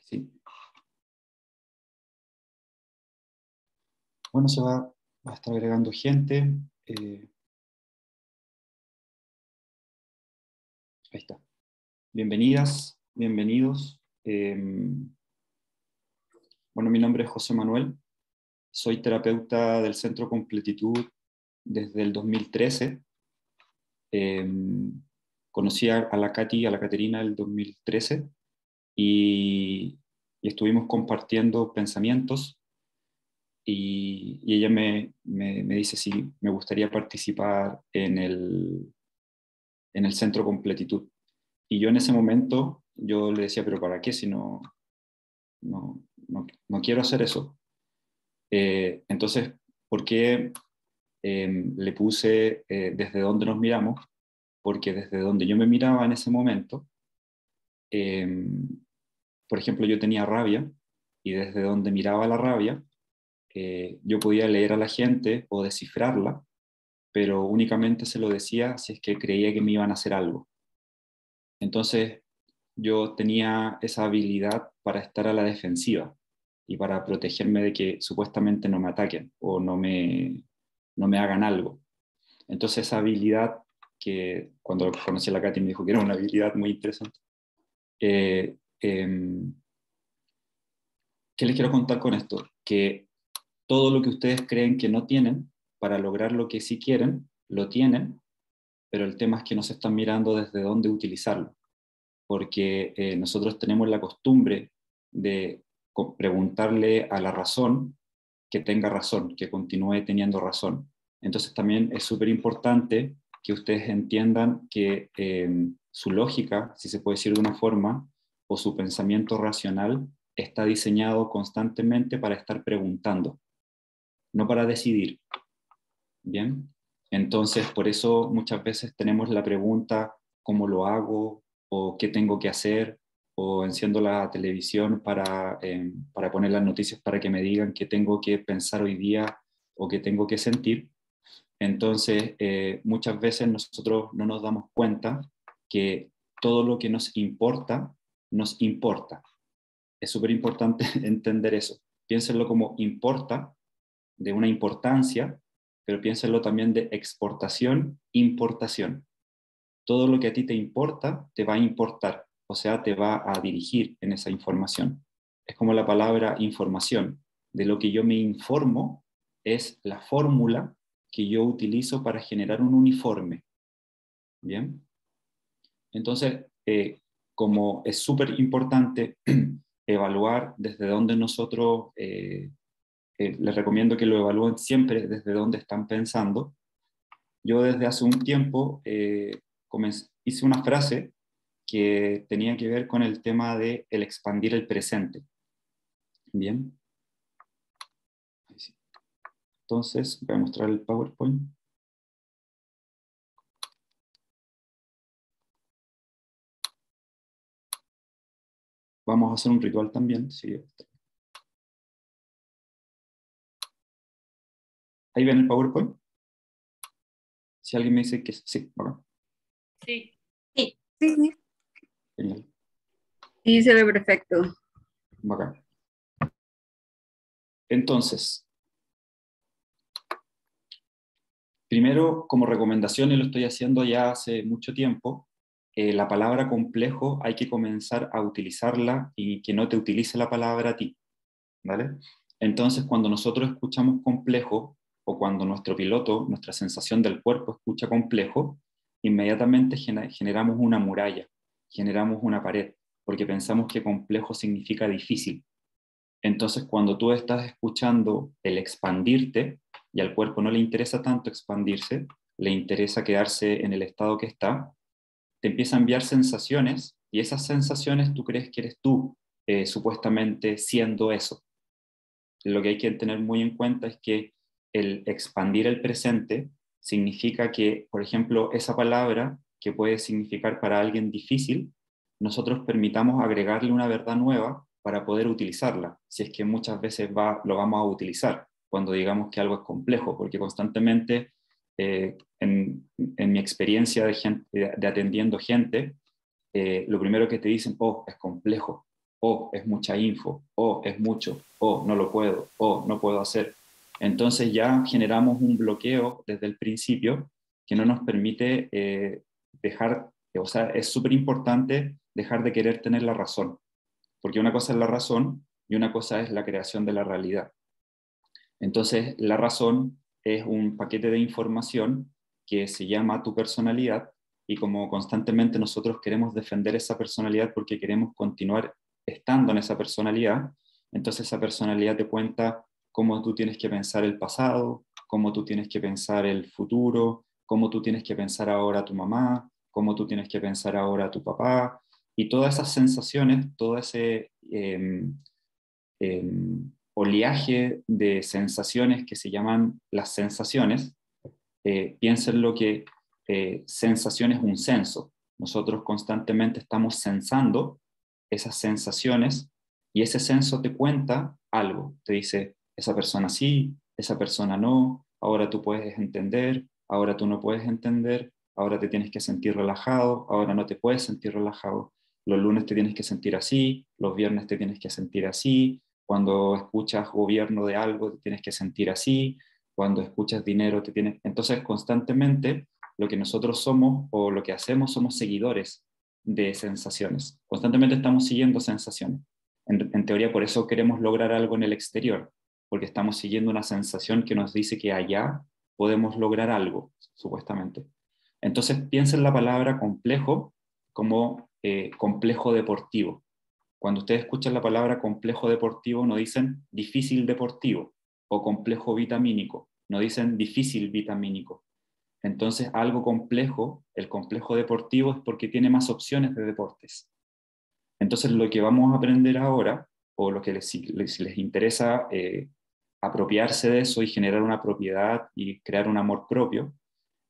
Sí. Bueno, va a estar agregando gente. Ahí está. Bienvenidas, bienvenidos. Bueno, mi nombre es José Manuel. Soy terapeuta del Centro Completitud desde el 2013. Conocí a la Katy, a la Caterina, el 2013 y estuvimos compartiendo pensamientos y ella me dice si me gustaría participar en el Centro Completitud. Y yo en ese momento, yo le decía, pero ¿para qué si no quiero hacer eso? Entonces, ¿por qué le puse desde dónde nos miramos? Porque desde donde yo me miraba en ese momento, eh, por ejemplo, yo tenía rabia y desde donde miraba la rabia, yo podía leer a la gente o descifrarla, pero únicamente se lo decía si es que creía que me iban a hacer algo. Entonces, yo tenía esa habilidad para estar a la defensiva y para protegerme de que supuestamente no me ataquen o no me hagan algo. Entonces, esa habilidad que cuando conocí a la Katy me dijo que era una habilidad muy interesante. Eh, eh, ¿Qué les quiero contar con esto? Que todo lo que ustedes creen que no tienen, para lograr lo que sí quieren, lo tienen, pero el tema es que no se están mirando desde dónde utilizarlo, porque nosotros tenemos la costumbre de preguntarle a la razón que tenga razón, que continúe teniendo razón. Entonces también es súper importante que ustedes entiendan que su lógica, si se puede decir de una forma, o su pensamiento racional está diseñado constantemente para estar preguntando, no para decidir. ¿Bien? Entonces, por eso muchas veces tenemos la pregunta, ¿cómo lo hago? ¿O qué tengo que hacer? O enciendo la televisión para poner las noticias para que me digan qué tengo que pensar hoy día o qué tengo que sentir. Entonces, muchas veces nosotros no nos damos cuenta que todo lo que nos importa. Es súper importante entender eso. Piénsenlo como importa, de una importancia, pero piénsenlo también de exportación, importación. Todo lo que a ti te importa, te va a importar, o sea, te va a dirigir en esa información. Es como la palabra información. De lo que yo me informo es la fórmula que yo utilizo para generar un uniforme. ¿Bien? Entonces, como es súper importante evaluar desde dónde nosotros les recomiendo que lo evalúen siempre desde dónde están pensando. Yo desde hace un tiempo hice una frase que tenía que ver con el tema de el expandir el presente. Bien. Entonces, voy a mostrar el PowerPoint. Vamos a hacer un ritual también. Sí. Ahí ven el PowerPoint. Si alguien me dice que sí, ¿verdad? Sí. Sí. Sí. Genial. Sí, se ve perfecto. Bacán. Entonces, primero, como recomendación, y lo estoy haciendo ya hace mucho tiempo, la palabra complejo hay que comenzar a utilizarla y que no te utilice la palabra a ti, ¿vale? Entonces, cuando nosotros escuchamos complejo, o cuando nuestro piloto, nuestra sensación del cuerpo escucha complejo, inmediatamente generamos una muralla, generamos una pared, porque pensamos que complejo significa difícil. Entonces, cuando tú estás escuchando el expandirte, y al cuerpo no le interesa tanto expandirse, le interesa quedarse en el estado que está, te empieza a enviar sensaciones, y esas sensaciones tú crees que eres tú, supuestamente siendo eso. Lo que hay que tener muy en cuenta es que el expandir el presente significa que, por ejemplo, esa palabra que puede significar para alguien difícil, nosotros permitamos agregarle una verdad nueva para poder utilizarla, si es que muchas veces lo vamos a utilizar cuando digamos que algo es complejo, porque constantemente en mi experiencia de atendiendo gente, lo primero que te dicen, oh, es complejo. o es mucha info, o es mucho, o no lo puedo, o no puedo hacer. Entonces ya generamos un bloqueo desde el principio que no nos permite dejar, o sea, es súper importante dejar de querer tener la razón, porque una cosa es la razón y una cosa es la creación de la realidad. Entonces, la razón es un paquete de información que se llama tu personalidad y como constantemente nosotros queremos defender esa personalidad porque queremos continuar estando en esa personalidad, entonces esa personalidad te cuenta cómo tú tienes que pensar el pasado, cómo tú tienes que pensar el futuro, cómo tú tienes que pensar ahora a tu mamá, cómo tú tienes que pensar ahora a tu papá, y todas esas sensaciones, todo ese oleaje de sensaciones que se llaman las sensaciones, piensen lo que sensación es un censo. Nosotros constantemente estamos censando esas sensaciones y ese censo te cuenta algo. Te dice, esa persona sí, esa persona no, ahora tú puedes entender, ahora tú no puedes entender, ahora te tienes que sentir relajado, ahora no te puedes sentir relajado. Los lunes te tienes que sentir así, los viernes te tienes que sentir así, cuando escuchas gobierno de algo te tienes que sentir así, cuando escuchas dinero te tienes... Entonces constantemente lo que nosotros somos o lo que hacemos somos seguidores de sensaciones. Constantemente estamos siguiendo sensaciones. En teoría por eso queremos lograr algo en el exterior, porque estamos siguiendo una sensación que nos dice que allá podemos lograr algo, supuestamente. Entonces piensa en la palabra complejo como complejo deportivo. Cuando ustedes escuchan la palabra complejo deportivo, no dicen difícil deportivo o complejo vitamínico, no dicen difícil vitamínico. Entonces, algo complejo, el complejo deportivo, es porque tiene más opciones de deportes. Entonces, lo que vamos a aprender ahora, o lo que si les interesa apropiarse de eso y generar una propiedad y crear un amor propio,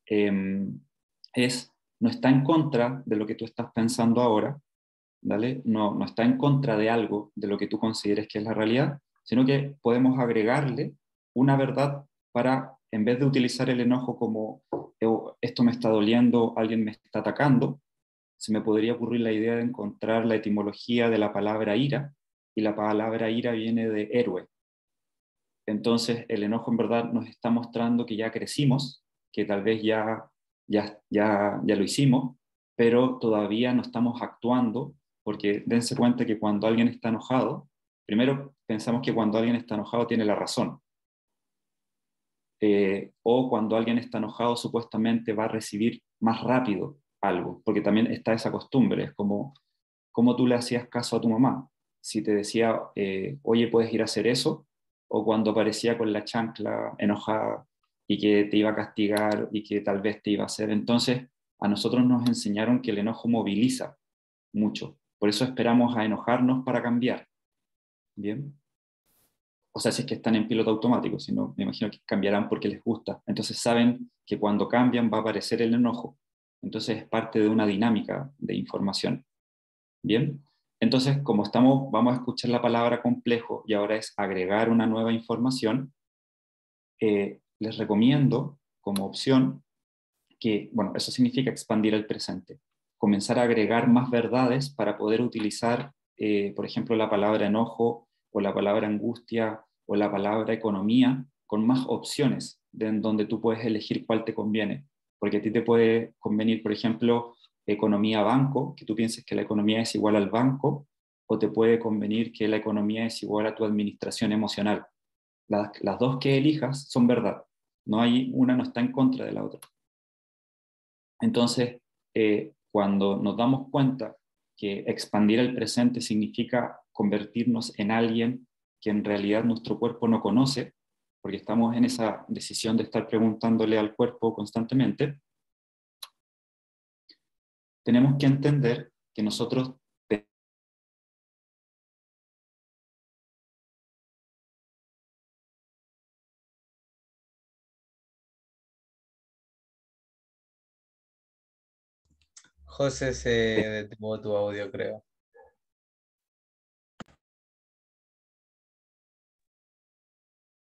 eh, no está en contra de lo que tú estás pensando ahora, ¿vale? No, no está en contra de algo de lo que tú consideres que es la realidad, sino que podemos agregarle una verdad para, en vez de utilizar el enojo como esto me está doliendo, alguien me está atacando, se me podría ocurrir la idea de encontrar la etimología de la palabra ira, y la palabra ira viene de héroe. Entonces, el enojo en verdad nos está mostrando que ya crecimos, que tal vez ya lo hicimos, pero todavía no estamos actuando, porque dense cuenta que cuando alguien está enojado, primero pensamos que cuando alguien está enojado tiene la razón, o cuando alguien está enojado supuestamente va a recibir más rápido algo, porque también está esa costumbre, es como tú le hacías caso a tu mamá, si te decía, oye, puedes ir a hacer eso, o cuando aparecía con la chancla enojada y que te iba a castigar y que tal vez te iba a hacer. Entonces, a nosotros nos enseñaron que el enojo moviliza mucho, por eso esperamos a enojarnos para cambiar, ¿bien? O sea, si es que están en piloto automático, si no, me imagino que cambiarán porque les gusta. Entonces saben que cuando cambian va a aparecer el enojo. Entonces es parte de una dinámica de información. Bien, entonces como vamos a escuchar la palabra complejo y ahora es agregar una nueva información, les recomiendo como opción que, bueno, eso significa expandir el presente, comenzar a agregar más verdades para poder utilizar, por ejemplo, la palabra enojo o la palabra angustia o la palabra economía con más opciones en donde tú puedes elegir cuál te conviene, porque a ti te puede convenir, por ejemplo, economía banco, que tú pienses que la economía es igual al banco, o te puede convenir que la economía es igual a tu administración emocional. Las dos que elijas son verdad. Una no está en contra de la otra. Entonces, cuando nos damos cuenta que expandir el presente significa convertirnos en alguien que en realidad nuestro cuerpo no conoce, porque estamos en esa decisión de estar preguntándole al cuerpo constantemente, tenemos que entender que nosotros... José, se detuvo tu audio, creo.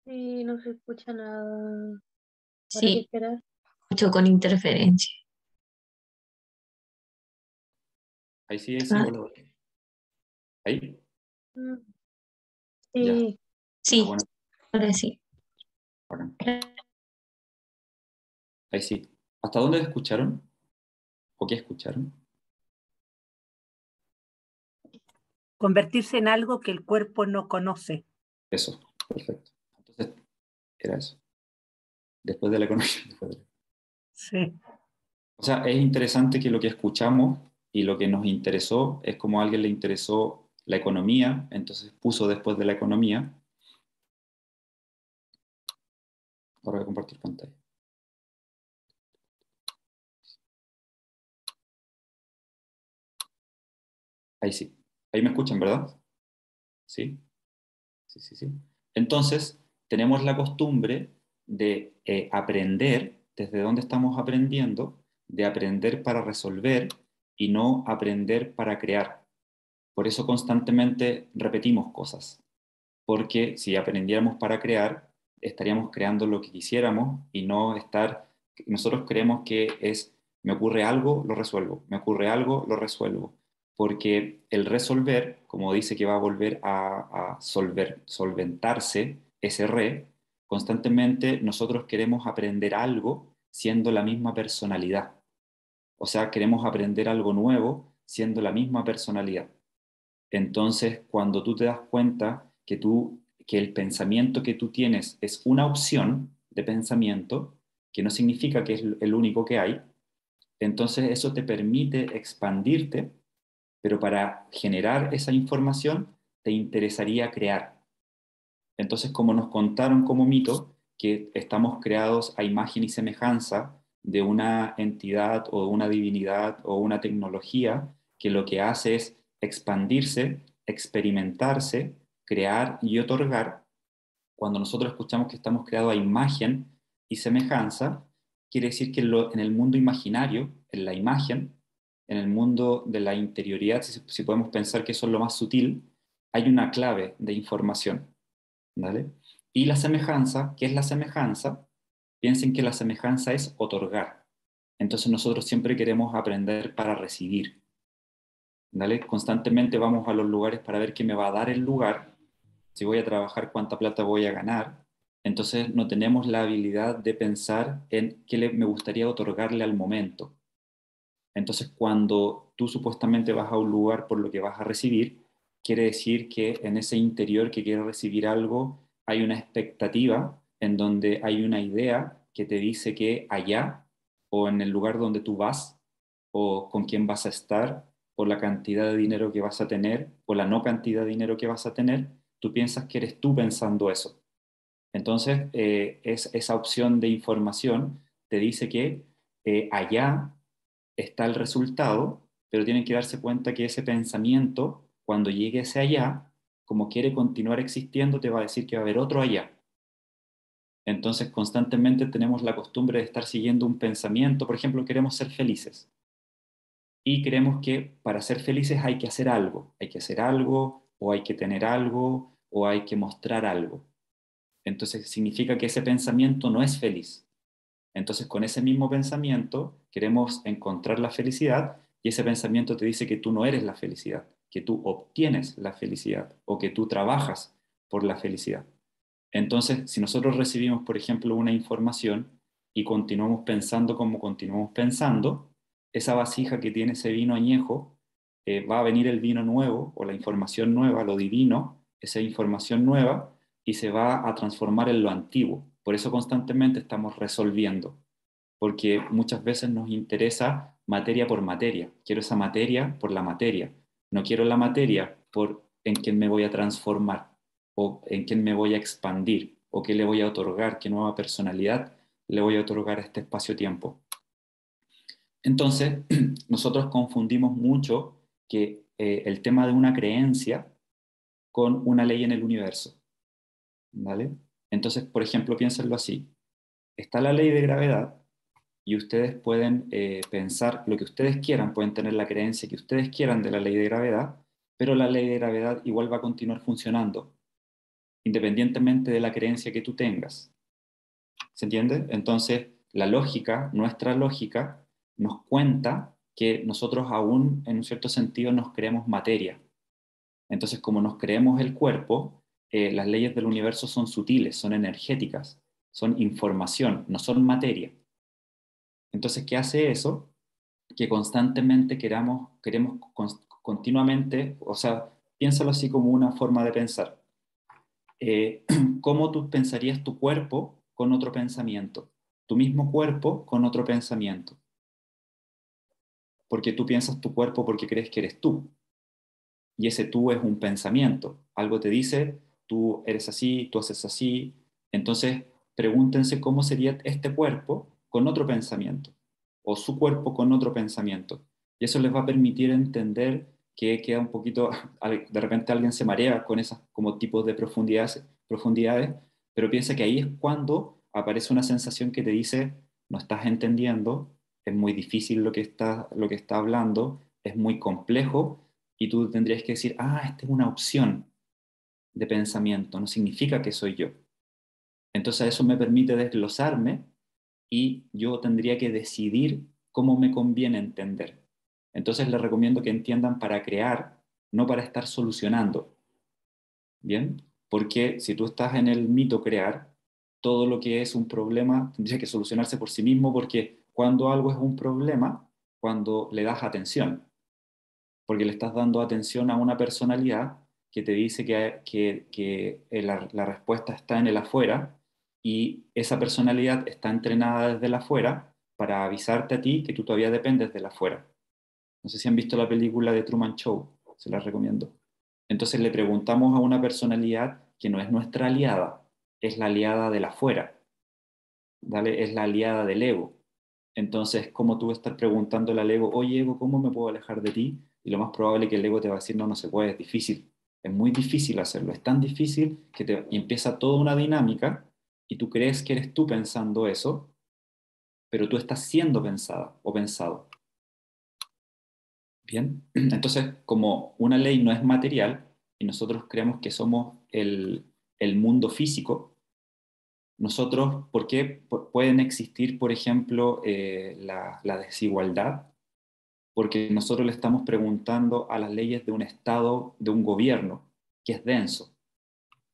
Sí, no se escucha nada. Sí, escucho con interferencia. Ahí sí, hola. Ahí. Mm, Ya. Sí, Sí, Bueno, ahora sí. bacán. Ahí sí. ¿Hasta dónde escucharon? ¿O qué escucharon? Convertirse en algo que el cuerpo no conoce. Eso, perfecto. Entonces, era eso. Después de la economía. Sí. O sea, es interesante que lo que escuchamos y lo que nos interesó es como a alguien le interesó la economía, entonces puso después de la economía. Ahora voy a compartir pantalla. Ahí sí. Ahí me escuchan, ¿verdad? Sí. Sí, sí, sí. Entonces, tenemos la costumbre de aprender desde dónde estamos aprendiendo, de aprender para resolver y no aprender para crear. Por eso constantemente repetimos cosas, porque si aprendiéramos para crear, estaríamos creando lo que quisiéramos y no estar, nosotros creemos que es, me ocurre algo, lo resuelvo, me ocurre algo, lo resuelvo, porque el resolver, como dice que va a volver a solventarse ese constantemente nosotros queremos aprender algo siendo la misma personalidad, o sea, queremos aprender algo nuevo siendo la misma personalidad. Entonces, cuando tú te das cuenta que el pensamiento que tú tienes es una opción de pensamiento, que no significa que es el único que hay, entonces eso te permite expandirte, pero para generar esa información te interesaría crear. Entonces, como nos contaron como mito, que estamos creados a imagen y semejanza de una entidad o una divinidad o una tecnología que lo que hace es expandirse, experimentarse, crear y otorgar, cuando nosotros escuchamos que estamos creados a imagen y semejanza, quiere decir que en el mundo imaginario, en la imagen, en el mundo de la interioridad, si podemos pensar que eso es lo más sutil, hay una clave de información. ¿Vale? Y la semejanza, ¿qué es la semejanza? Piensen que la semejanza es otorgar. Entonces nosotros siempre queremos aprender para recibir. ¿Vale? Constantemente vamos a los lugares para ver qué me va a dar el lugar, si voy a trabajar, cuánta plata voy a ganar. Entonces no tenemos la habilidad de pensar en qué me gustaría otorgarle al momento. Entonces cuando tú supuestamente vas a un lugar por lo que vas a recibir, quiere decir que en ese interior que quieres recibir algo, hay una expectativa en donde hay una idea que te dice que allá o en el lugar donde tú vas o con quién vas a estar o la cantidad de dinero que vas a tener o la no cantidad de dinero que vas a tener, tú piensas que eres tú pensando eso. Entonces, esa opción de información te dice que allá está el resultado, pero tienen que darse cuenta que ese pensamiento, cuando llegue hacia allá, como quiere continuar existiendo, te va a decir que va a haber otro allá. Entonces, constantemente tenemos la costumbre de estar siguiendo un pensamiento. Por ejemplo, queremos ser felices y creemos que para ser felices hay que hacer algo, o hay que tener algo, o hay que mostrar algo. Entonces, significa que ese pensamiento no es feliz. Entonces, con ese mismo pensamiento queremos encontrar la felicidad y ese pensamiento te dice que tú no eres la felicidad, que tú obtienes la felicidad o que tú trabajas por la felicidad. Entonces, si nosotros recibimos, por ejemplo, una información y continuamos pensando como continuamos pensando, esa vasija que tiene ese vino añejo, va a venir el vino nuevo o la información nueva, lo divino, esa información nueva, y se va a transformar en lo antiguo. Por eso constantemente estamos resolviendo, porque muchas veces nos interesa materia por materia. Quiero esa materia por la materia. No quiero la materia por en quién me voy a transformar o en quién me voy a expandir o qué le voy a otorgar, qué nueva personalidad le voy a otorgar a este espacio-tiempo. Entonces, nosotros confundimos mucho que el tema de una creencia con una ley en el universo, ¿vale? Entonces, por ejemplo, piénsenlo así. Está la ley de gravedad y ustedes pueden pensar lo que ustedes quieran, pueden tener la creencia que ustedes quieran de la ley de gravedad, pero la ley de gravedad igual va a continuar funcionando, independientemente de la creencia que tú tengas. ¿Se entiende? Entonces, la lógica, nuestra lógica, nos cuenta que nosotros aún, en un cierto sentido, nos creemos materia. Entonces, como nos creemos el cuerpo, las leyes del universo son sutiles, son energéticas, son información, no son materia. Entonces, ¿qué hace eso? Que constantemente queremos continuamente, o sea, piénsalo así como una forma de pensar. ¿Cómo tú pensarías tu cuerpo con otro pensamiento? Tu mismo cuerpo con otro pensamiento. Porque tú piensas tu cuerpo porque crees que eres tú. Y ese tú es un pensamiento. Algo te dice, tú eres así, tú haces así. Entonces, pregúntense cómo sería este cuerpo con otro pensamiento. O su cuerpo con otro pensamiento. Y eso les va a permitir entender que queda un poquito, de repente alguien se marea con esos como tipos de profundidades, pero piensa que ahí es cuando aparece una sensación que te dice, no estás entendiendo, es muy difícil lo que está hablando, es muy complejo, y tú tendrías que decir, esta es una opción de pensamiento, no significa que soy yo. Entonces eso me permite desglosarme y yo tendría que decidir cómo me conviene entender. Entonces les recomiendo que entiendan para crear, no para estar solucionando. ¿Bien? Porque si tú estás en el mito crear, todo lo que es un problema tendría que solucionarse por sí mismo, porque cuando algo es un problema, cuando le das atención, porque le estás dando atención a una personalidad que te dice que la respuesta está en el afuera, y esa personalidad está entrenada desde el afuera para avisarte a ti que tú todavía dependes del afuera. No sé si han visto la película de Truman Show, se la recomiendo. Entonces le preguntamos a una personalidad que no es nuestra aliada, es la aliada del afuera, ¿vale? Es la aliada del ego. Entonces, ¿cómo tú estar preguntándole al ego, oye, ego, ¿cómo me puedo alejar de ti? Y lo más probable es que el ego te va a decir, no, no se puede, es difícil. Es muy difícil hacerlo, es tan difícil que y empieza toda una dinámica y tú crees que eres tú pensando eso, pero tú estás siendo pensada o pensado. Bien, entonces, como una ley no es material y nosotros creemos que somos el mundo físico, nosotros, ¿por qué pueden existir, por ejemplo, la desigualdad? Porque nosotros le estamos preguntando a las leyes de un Estado, de un gobierno, que es denso.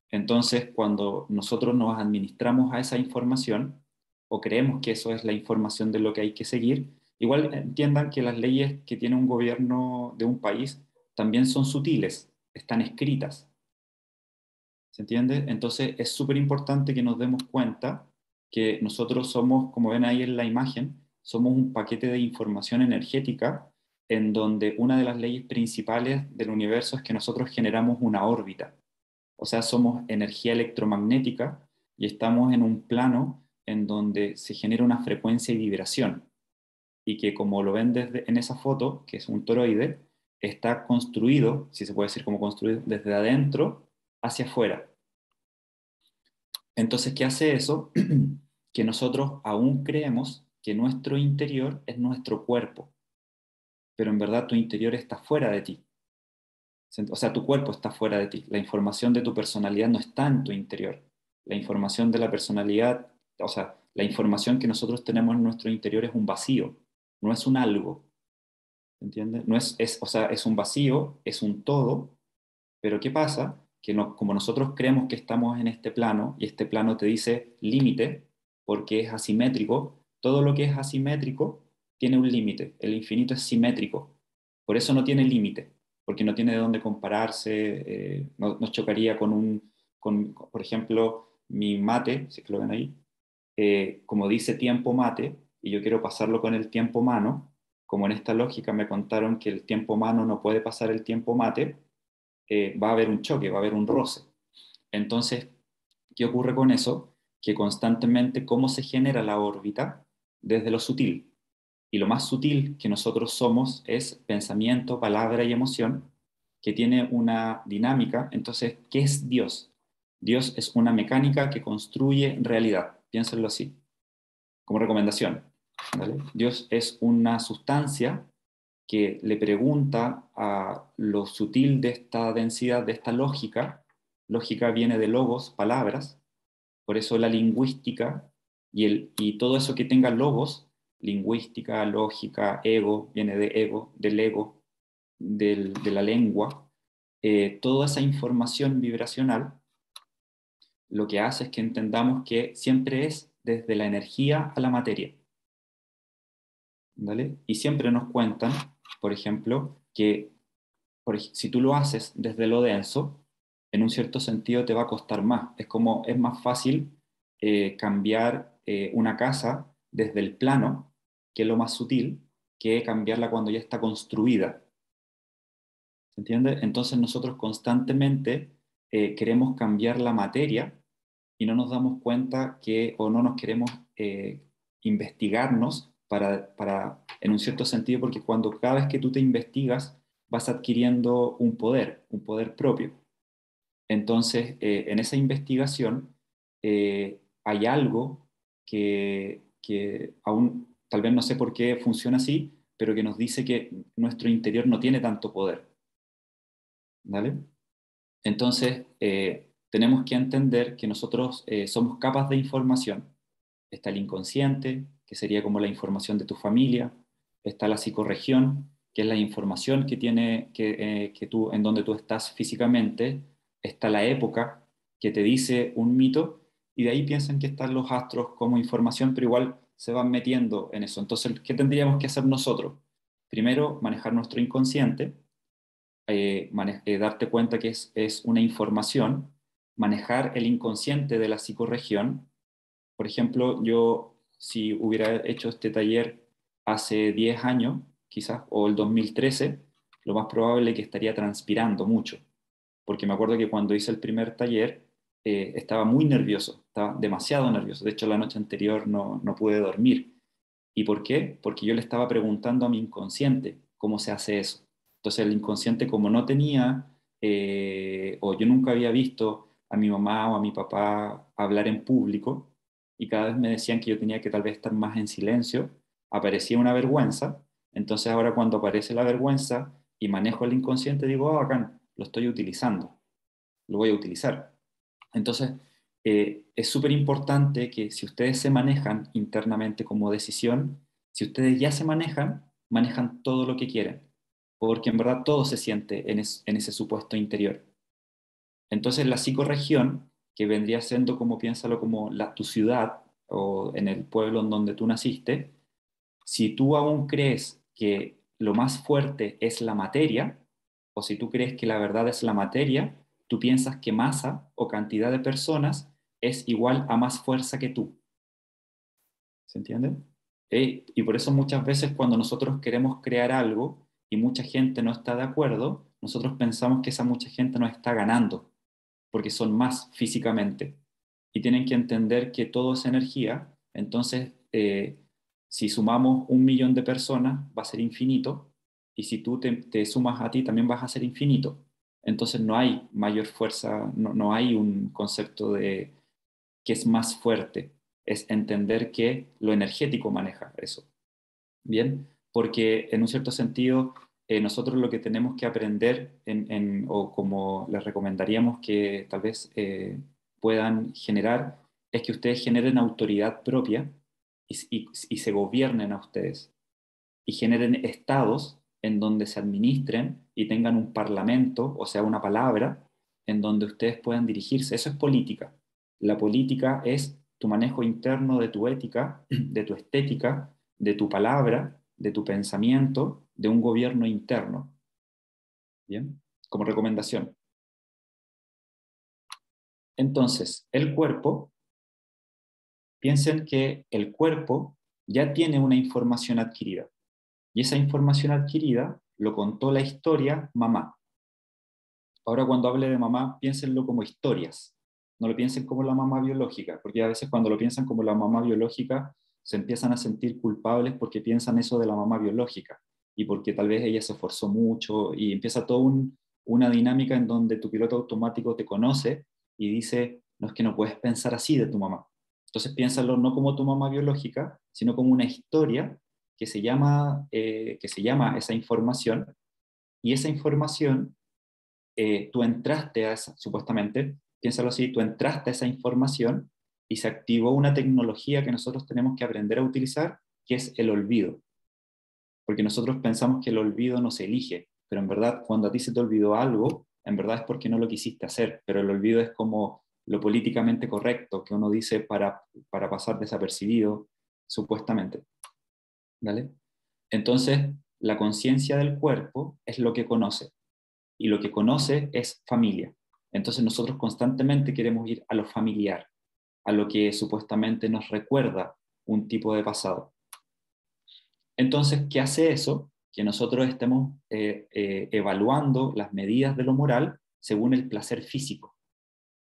Entonces, cuando nosotros nos administramos a esa información, o creemos que eso es la información de lo que hay que seguir, igual entiendan que las leyes que tiene un gobierno de un país también son sutiles, están escritas. ¿Se entiende? Entonces es súper importante que nos demos cuenta que nosotros somos, como ven ahí en la imagen, somos un paquete de información energética en donde una de las leyes principales del universo es que nosotros generamos una órbita. O sea, somos energía electromagnética y estamos en un plano en donde se genera una frecuencia y vibración. Y que como lo ven en esa foto, que es un toroide, está construido, si se puede decir como construido, desde adentro hacia afuera. Entonces, ¿qué hace eso? Que nosotros aún creemos que nuestro interior es nuestro cuerpo, pero en verdad tu interior está fuera de ti. O sea, tu cuerpo está fuera de ti. La información de tu personalidad no está en tu interior. La información de la personalidad, o sea, la información que nosotros tenemos en nuestro interior es un vacío, no es un algo. ¿Entiendes? No o sea, es un vacío, es un todo, pero ¿qué pasa? Que como nosotros creemos que estamos en este plano y este plano te dice límite porque es asimétrico, todo lo que es asimétrico tiene un límite. El infinito es simétrico, por eso no tiene límite, porque no tiene de dónde compararse, nos chocaría por ejemplo, mi mate, si es que lo ven ahí, como dice tiempo mate, y yo quiero pasarlo con el tiempo mano, como en esta lógica me contaron que el tiempo mano no puede pasar el tiempo mate, va a haber un choque, va a haber un roce. Entonces, ¿qué ocurre con eso? Que constantemente cómo se genera la órbita desde lo sutil. Y lo más sutil que nosotros somos es pensamiento, palabra y emoción, que tiene una dinámica. Entonces, ¿qué es Dios? Dios es una mecánica que construye realidad. Piénsenlo así, como recomendación. ¿Vale? Dios es una sustancia que le pregunta a lo sutil de esta densidad, de esta lógica. Lógica viene de logos, palabras, por eso la lingüística y todo eso que tenga logos, lingüística, lógica, ego, viene de ego, del ego, de la lengua. toda esa información vibracional lo que hace es que entendamos que siempre es desde la energía a la materia. ¿Vale? Y siempre nos cuentan, por ejemplo, que si tú lo haces desde lo denso, en un cierto sentido te va a costar más. Es más fácil cambiar una casa desde el plano, que es lo más sutil, que cambiarla cuando ya está construida. ¿Se entiende? Entonces nosotros constantemente queremos cambiar la materia y no nos damos cuenta que, o no nos queremos investigarnos en un cierto sentido, porque cada vez que tú te investigas, vas adquiriendo un poder propio. Entonces, en esa investigación hay algo que aún tal vez no sé por qué funciona así, pero que nos dice que nuestro interior no tiene tanto poder. ¿Vale? Entonces, tenemos que entender que nosotros somos capas de información. Está el inconsciente, que sería como la información de tu familia. Está la psicorregión, que es la información que tiene en donde tú estás físicamente. Está la época, que te dice un mito, y de ahí piensan que están los astros como información, pero igual se van metiendo en eso. Entonces, ¿qué tendríamos que hacer nosotros? Primero, manejar nuestro inconsciente, darte cuenta que es una información, manejar el inconsciente de la psicorregión. Por ejemplo, yo si hubiera hecho este taller hace 10 años, quizás, o el 2013, lo más probable es que estaría transpirando mucho, porque me acuerdo que cuando hice el primer taller estaba muy nervioso, estaba demasiado nervioso. De hecho, la noche anterior no pude dormir. ¿Y por qué? Porque yo le estaba preguntando a mi inconsciente cómo se hace eso. Entonces el inconsciente, como no tenía, o yo nunca había visto a mi mamá o a mi papá hablar en público, y cada vez me decían que yo tenía que tal vez estar más en silencio, aparecía una vergüenza. Entonces ahora cuando aparece la vergüenza y manejo el inconsciente, digo, oh, bacán, lo estoy utilizando, lo voy a utilizar. Entonces, es súper importante que si ustedes se manejan internamente como decisión, si ustedes ya se manejan todo lo que quieren, porque en verdad todo se siente en ese supuesto interior. Entonces, la psicorregión, que vendría siendo como, piénsalo como tu ciudad o en el pueblo en donde tú naciste, si tú aún crees que lo más fuerte es la materia, o si tú crees que la verdad es la materia, tú piensas que masa o cantidad de personas es igual a más fuerza que tú. ¿Se entiende? Y por eso muchas veces cuando nosotros queremos crear algo y mucha gente no está de acuerdo, nosotros pensamos que esa mucha gente nos está ganando, porque son más físicamente. Y tienen que entender que todo es energía. Entonces, si sumamos 1 millón de personas, va a ser infinito, y si tú te sumas a ti, también vas a ser infinito. Entonces no hay mayor fuerza, no hay un concepto de que es más fuerte, es entender que lo energético maneja eso. Bien, porque en un cierto sentido nosotros lo que tenemos que aprender o como les recomendaríamos que tal vez puedan generar es que ustedes generen autoridad propia y se gobiernen a ustedes y generen estados en donde se administren y tengan un parlamento, o sea, una palabra en donde ustedes puedan dirigirse. Eso es política. La política es tu manejo interno de tu ética, de tu estética, de tu palabra, de tu pensamiento, de un gobierno interno. ¿Bien? Como recomendación. Entonces, el cuerpo, piensen que el cuerpo ya tiene una información adquirida. Y esa información adquirida lo contó la historia mamá. Ahora cuando hable de mamá, piénsenlo como historias. No lo piensen como la mamá biológica, porque a veces cuando lo piensan como la mamá biológica, se empiezan a sentir culpables porque piensan eso de la mamá biológica y porque tal vez ella se esforzó mucho y empieza toda una dinámica en donde tu piloto automático te conoce y dice, no es que no puedes pensar así de tu mamá. Entonces piénsalo no como tu mamá biológica, sino como una historia que se llama esa información, y esa información tú entraste a esa, supuestamente, piénsalo así, tú entraste a esa información y se activó una tecnología que nosotros tenemos que aprender a utilizar, que es el olvido. Porque nosotros pensamos que el olvido no se elige, pero en verdad cuando a ti se te olvidó algo, en verdad es porque no lo quisiste hacer, pero el olvido es como lo políticamente correcto que uno dice para pasar desapercibido, supuestamente. ¿Vale? Entonces, la conciencia del cuerpo es lo que conoce, y lo que conoce es familia. Entonces nosotros constantemente queremos ir a lo familiar, a lo que supuestamente nos recuerda un tipo de pasado. Entonces, ¿qué hace eso? Que nosotros estemos evaluando las medidas de lo moral según el placer físico.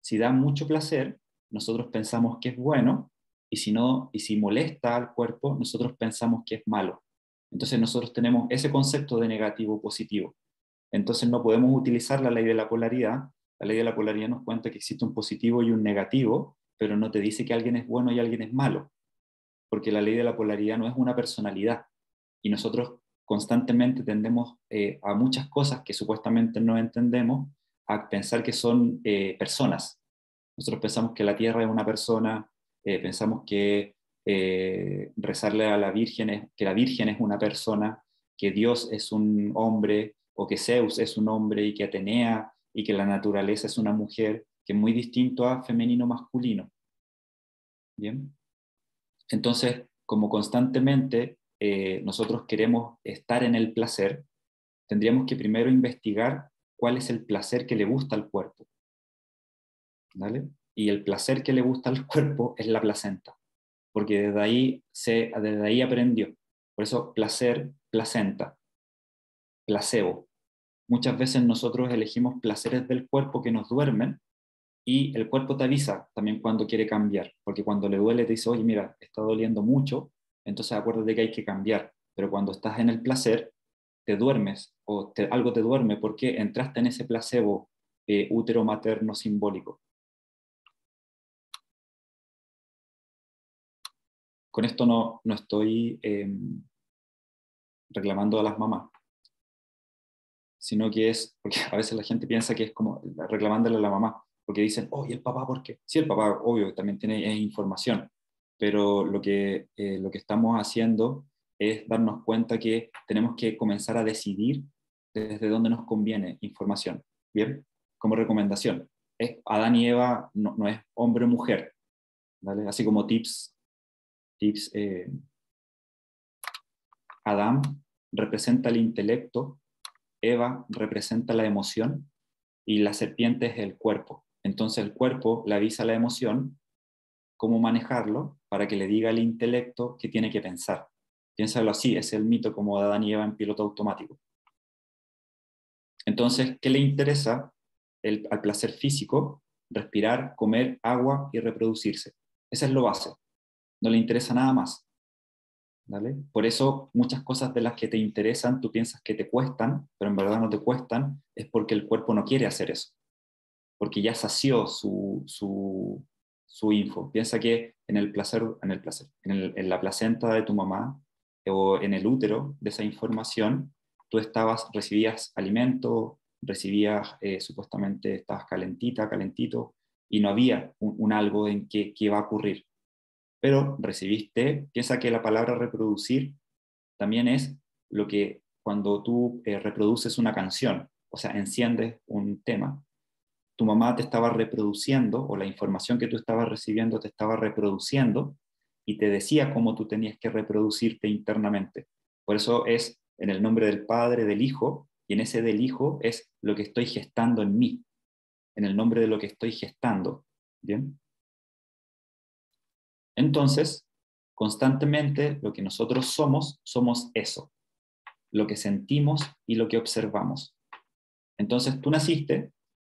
Si da mucho placer, nosotros pensamos que es bueno, y si no, y si molesta al cuerpo, nosotros pensamos que es malo. Entonces nosotros tenemos ese concepto de negativo positivo. Entonces no podemos utilizar la ley de la polaridad. La ley de la polaridad nos cuenta que existe un positivo y un negativo, pero no te dice que alguien es bueno y alguien es malo, porque la ley de la polaridad no es una personalidad. Y nosotros constantemente tendemos a muchas cosas que supuestamente no entendemos a pensar que son personas. Nosotros pensamos que la Tierra es una persona, pensamos que rezarle a la Virgen que la Virgen es una persona, que Dios es un hombre, o que Zeus es un hombre, y que Atenea, y que la naturaleza es una mujer, que es muy distinto a femenino masculino. ¿Bien? Entonces, como constantemente nosotros queremos estar en el placer, tendríamos que primero investigar cuál es el placer que le gusta al cuerpo. ¿Vale? Y el placer que le gusta al cuerpo es la placenta, porque desde ahí aprendió. Por eso placer, placenta, placebo. Muchas veces nosotros elegimos placeres del cuerpo que nos duermen, y el cuerpo te avisa también cuando quiere cambiar, porque cuando le duele te dice, oye, mira, está doliendo mucho, entonces acuérdate que hay que cambiar. Pero cuando estás en el placer, te duermes, o algo te duerme porque entraste en ese placebo útero materno simbólico. Con esto no estoy reclamando a las mamás, sino que es, porque a veces la gente piensa que es como reclamándole a la mamá, porque dicen, oh, ¿y el papá por qué? Sí, el papá, obvio, también tiene información, pero lo que estamos haciendo es darnos cuenta que tenemos que comenzar a decidir desde dónde nos conviene información. Bien, como recomendación, Adán y Eva no es hombre o mujer, ¿vale? Así como tips Adán representa el intelecto, Eva representa la emoción, y la serpiente es el cuerpo. Entonces el cuerpo le avisa a la emoción cómo manejarlo para que le diga al intelecto que tiene que pensar. Piénsalo así, es el mito como de Adán y Eva en piloto automático. Entonces, ¿qué le interesa al placer físico? Respirar, comer, agua y reproducirse. Esa es lo base. No le interesa nada más. ¿Vale? Por eso muchas cosas de las que te interesan, tú piensas que te cuestan, pero en verdad no te cuestan, es porque el cuerpo no quiere hacer eso, porque ya sació su info. Piensa que en la placenta de tu mamá, o en el útero de esa información, tú recibías alimento, supuestamente estabas calentita, calentito, y no había un algo en que iba a ocurrir. Pero recibiste, piensa que la palabra reproducir también es lo que cuando tú reproduces una canción, o sea, enciendes un tema, tu mamá te estaba reproduciendo, o la información que tú estabas recibiendo te estaba reproduciendo, y te decía cómo tú tenías que reproducirte internamente. Por eso es en el nombre del Padre, del Hijo, y en ese del Hijo es lo que estoy gestando en mí, en el nombre de lo que estoy gestando. ¿Bien? Entonces, constantemente lo que nosotros somos eso, lo que sentimos y lo que observamos. Entonces tú naciste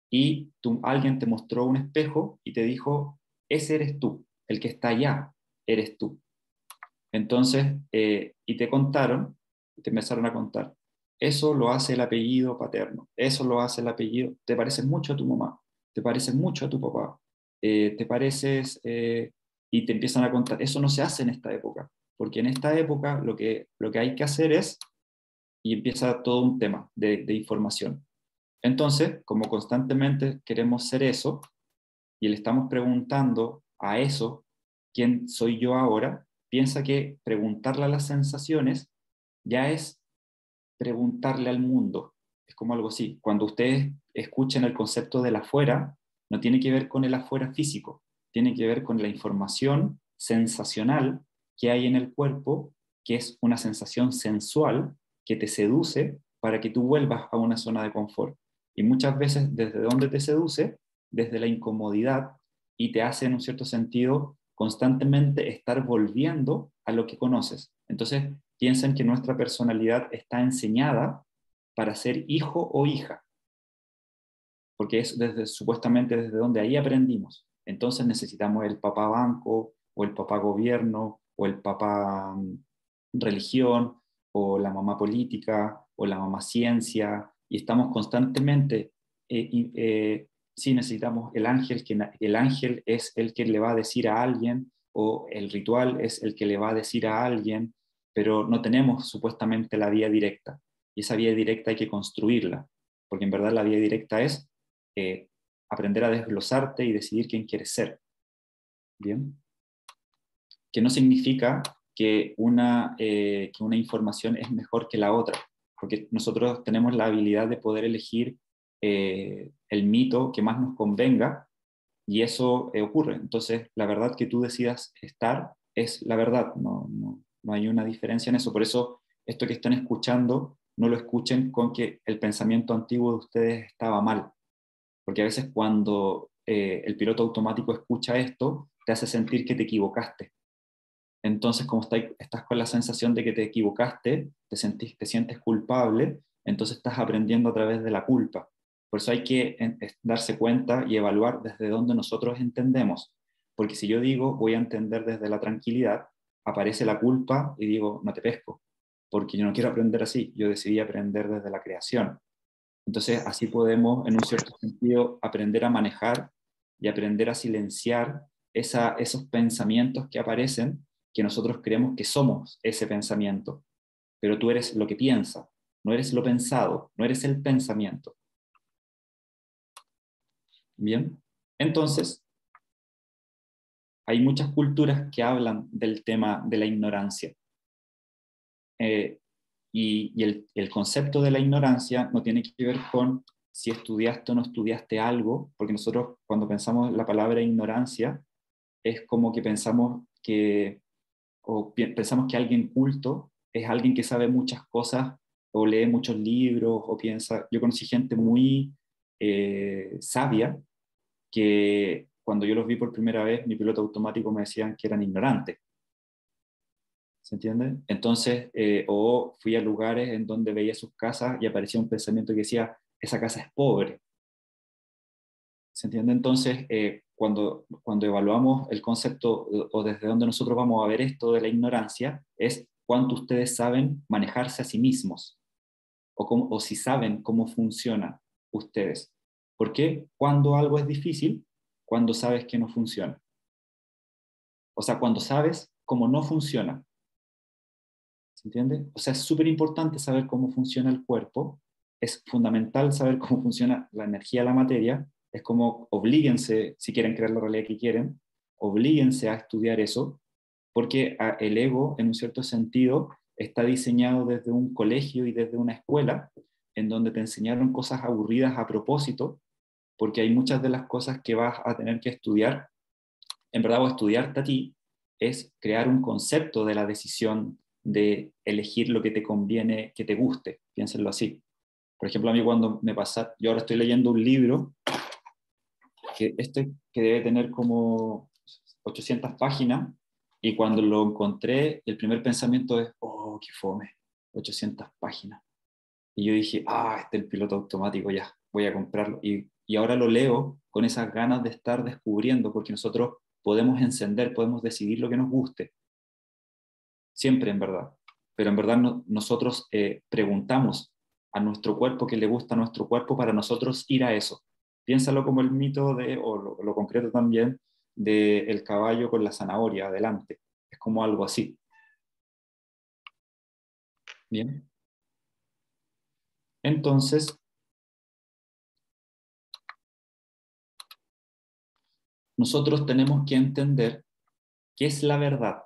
y alguien te mostró un espejo y te dijo, ese eres tú, el que está allá, eres tú. Entonces, y te contaron, te empezaron a contar, eso lo hace el apellido paterno, eso lo hace el apellido, te pareces mucho a tu mamá, te pareces mucho a tu papá, te pareces, y te empiezan a contar, eso no se hace en esta época, porque en esta época lo que hay que hacer es, y empieza todo un tema de información. Entonces, como constantemente queremos ser eso, y le estamos preguntando a eso, ¿quién soy yo ahora? Piensa que preguntarle a las sensaciones ya es preguntarle al mundo, Es como algo así. Cuando ustedes escuchen el concepto del afuera, no tiene que ver con el afuera físico, tiene que ver con la información sensacional que hay en el cuerpo, que es una sensación sensual que te seduce para que tú vuelvas a una zona de confort. Y muchas veces, ¿desde dónde te seduce? Desde la incomodidad, y te hace, en un cierto sentido, constantemente estar volviendo a lo que conoces. Entonces, piensen que nuestra personalidad está enseñada para ser hijo o hija, porque es supuestamente desde donde ahí aprendimos. Entonces necesitamos el papá banco, o el papá gobierno, o el papá religión, o la mamá política, o la mamá ciencia, y estamos constantemente, sí necesitamos el ángel, que el ángel es el que le va a decir a alguien, o el ritual es el que le va a decir a alguien, pero no tenemos supuestamente la vía directa, y esa vía directa hay que construirla, porque en verdad la vía directa es aprender a desglosarte y decidir quién quieres ser. ¿Bien? Que no significa que que una información es mejor que la otra, porque nosotros tenemos la habilidad de poder elegir el mito que más nos convenga, y eso ocurre. Entonces, la verdad que tú decidas estar es la verdad, no hay una diferencia en eso. Por eso, esto que están escuchando, no lo escuchen con que el pensamiento antiguo de ustedes estaba mal, porque a veces cuando el piloto automático escucha esto, te hace sentir que te equivocaste. Entonces, como estás con la sensación de que te equivocaste, te sientes culpable, entonces estás aprendiendo a través de la culpa. Por eso hay que darse cuenta y evaluar desde dónde nosotros entendemos. Porque si yo digo, voy a entender desde la tranquilidad, aparece la culpa y digo, no te pesco, porque yo no quiero aprender así, yo decidí aprender desde la creación. Entonces, así podemos, en un cierto sentido, aprender a manejar y aprender a silenciar esos pensamientos que aparecen, que nosotros creemos que somos ese pensamiento. Pero tú eres lo que piensa, no eres lo pensado, no eres el pensamiento. Bien, entonces, hay muchas culturas que hablan del tema de la ignorancia. Y el concepto de la ignorancia no tiene que ver con si estudiaste o no estudiaste algo, porque nosotros cuando pensamos la palabra ignorancia, es como que pensamos que alguien culto es alguien que sabe muchas cosas, o lee muchos libros, o piensa. Yo conocí gente muy sabia, que cuando yo los vi por primera vez, mi piloto automático me decían que eran ignorantes. ¿Se entiende? Entonces, o fui a lugares en donde veía sus casas y aparecía un pensamiento que decía, esa casa es pobre. ¿Se entiende? Entonces, cuando evaluamos el concepto, o desde donde nosotros vamos a ver esto de la ignorancia, es cuánto ustedes saben manejarse a sí mismos, o si saben cómo funciona ustedes. ¿Por qué? Cuando algo es difícil, cuando sabes que no funciona. O sea, cuando sabes cómo no funciona. ¿Se entiende? O sea, es súper importante saber cómo funciona el cuerpo, es fundamental saber cómo funciona la energía de la materia, es como oblíguense, si quieren crear la realidad que quieren, oblíguense a estudiar eso, porque el ego, en un cierto sentido, está diseñado desde un colegio y desde una escuela, en donde te enseñaron cosas aburridas a propósito, porque hay muchas de las cosas que vas a tener que estudiar, en verdad, o estudiarte a ti, es crear un concepto de la decisión de elegir lo que te conviene, que te guste, piénsenlo así. Por ejemplo, a mí cuando me pasa, yo ahora estoy leyendo un libro, que debe tener como 800 páginas, y cuando lo encontré, el primer pensamiento es, oh, qué fome, 800 páginas. Y yo dije, este es el piloto automático, ya, voy a comprarlo. Y ahora lo leo con esas ganas de estar descubriendo, porque nosotros podemos encender, podemos decidir lo que nos guste. Siempre, en verdad. Pero en verdad nosotros preguntamos a nuestro cuerpo qué le gusta a nuestro cuerpo para nosotros ir a eso. Piénsalo como el mito o lo concreto también, del caballo con la zanahoria adelante. Es como algo así. Bien. Entonces, nosotros tenemos que entender qué es la verdad,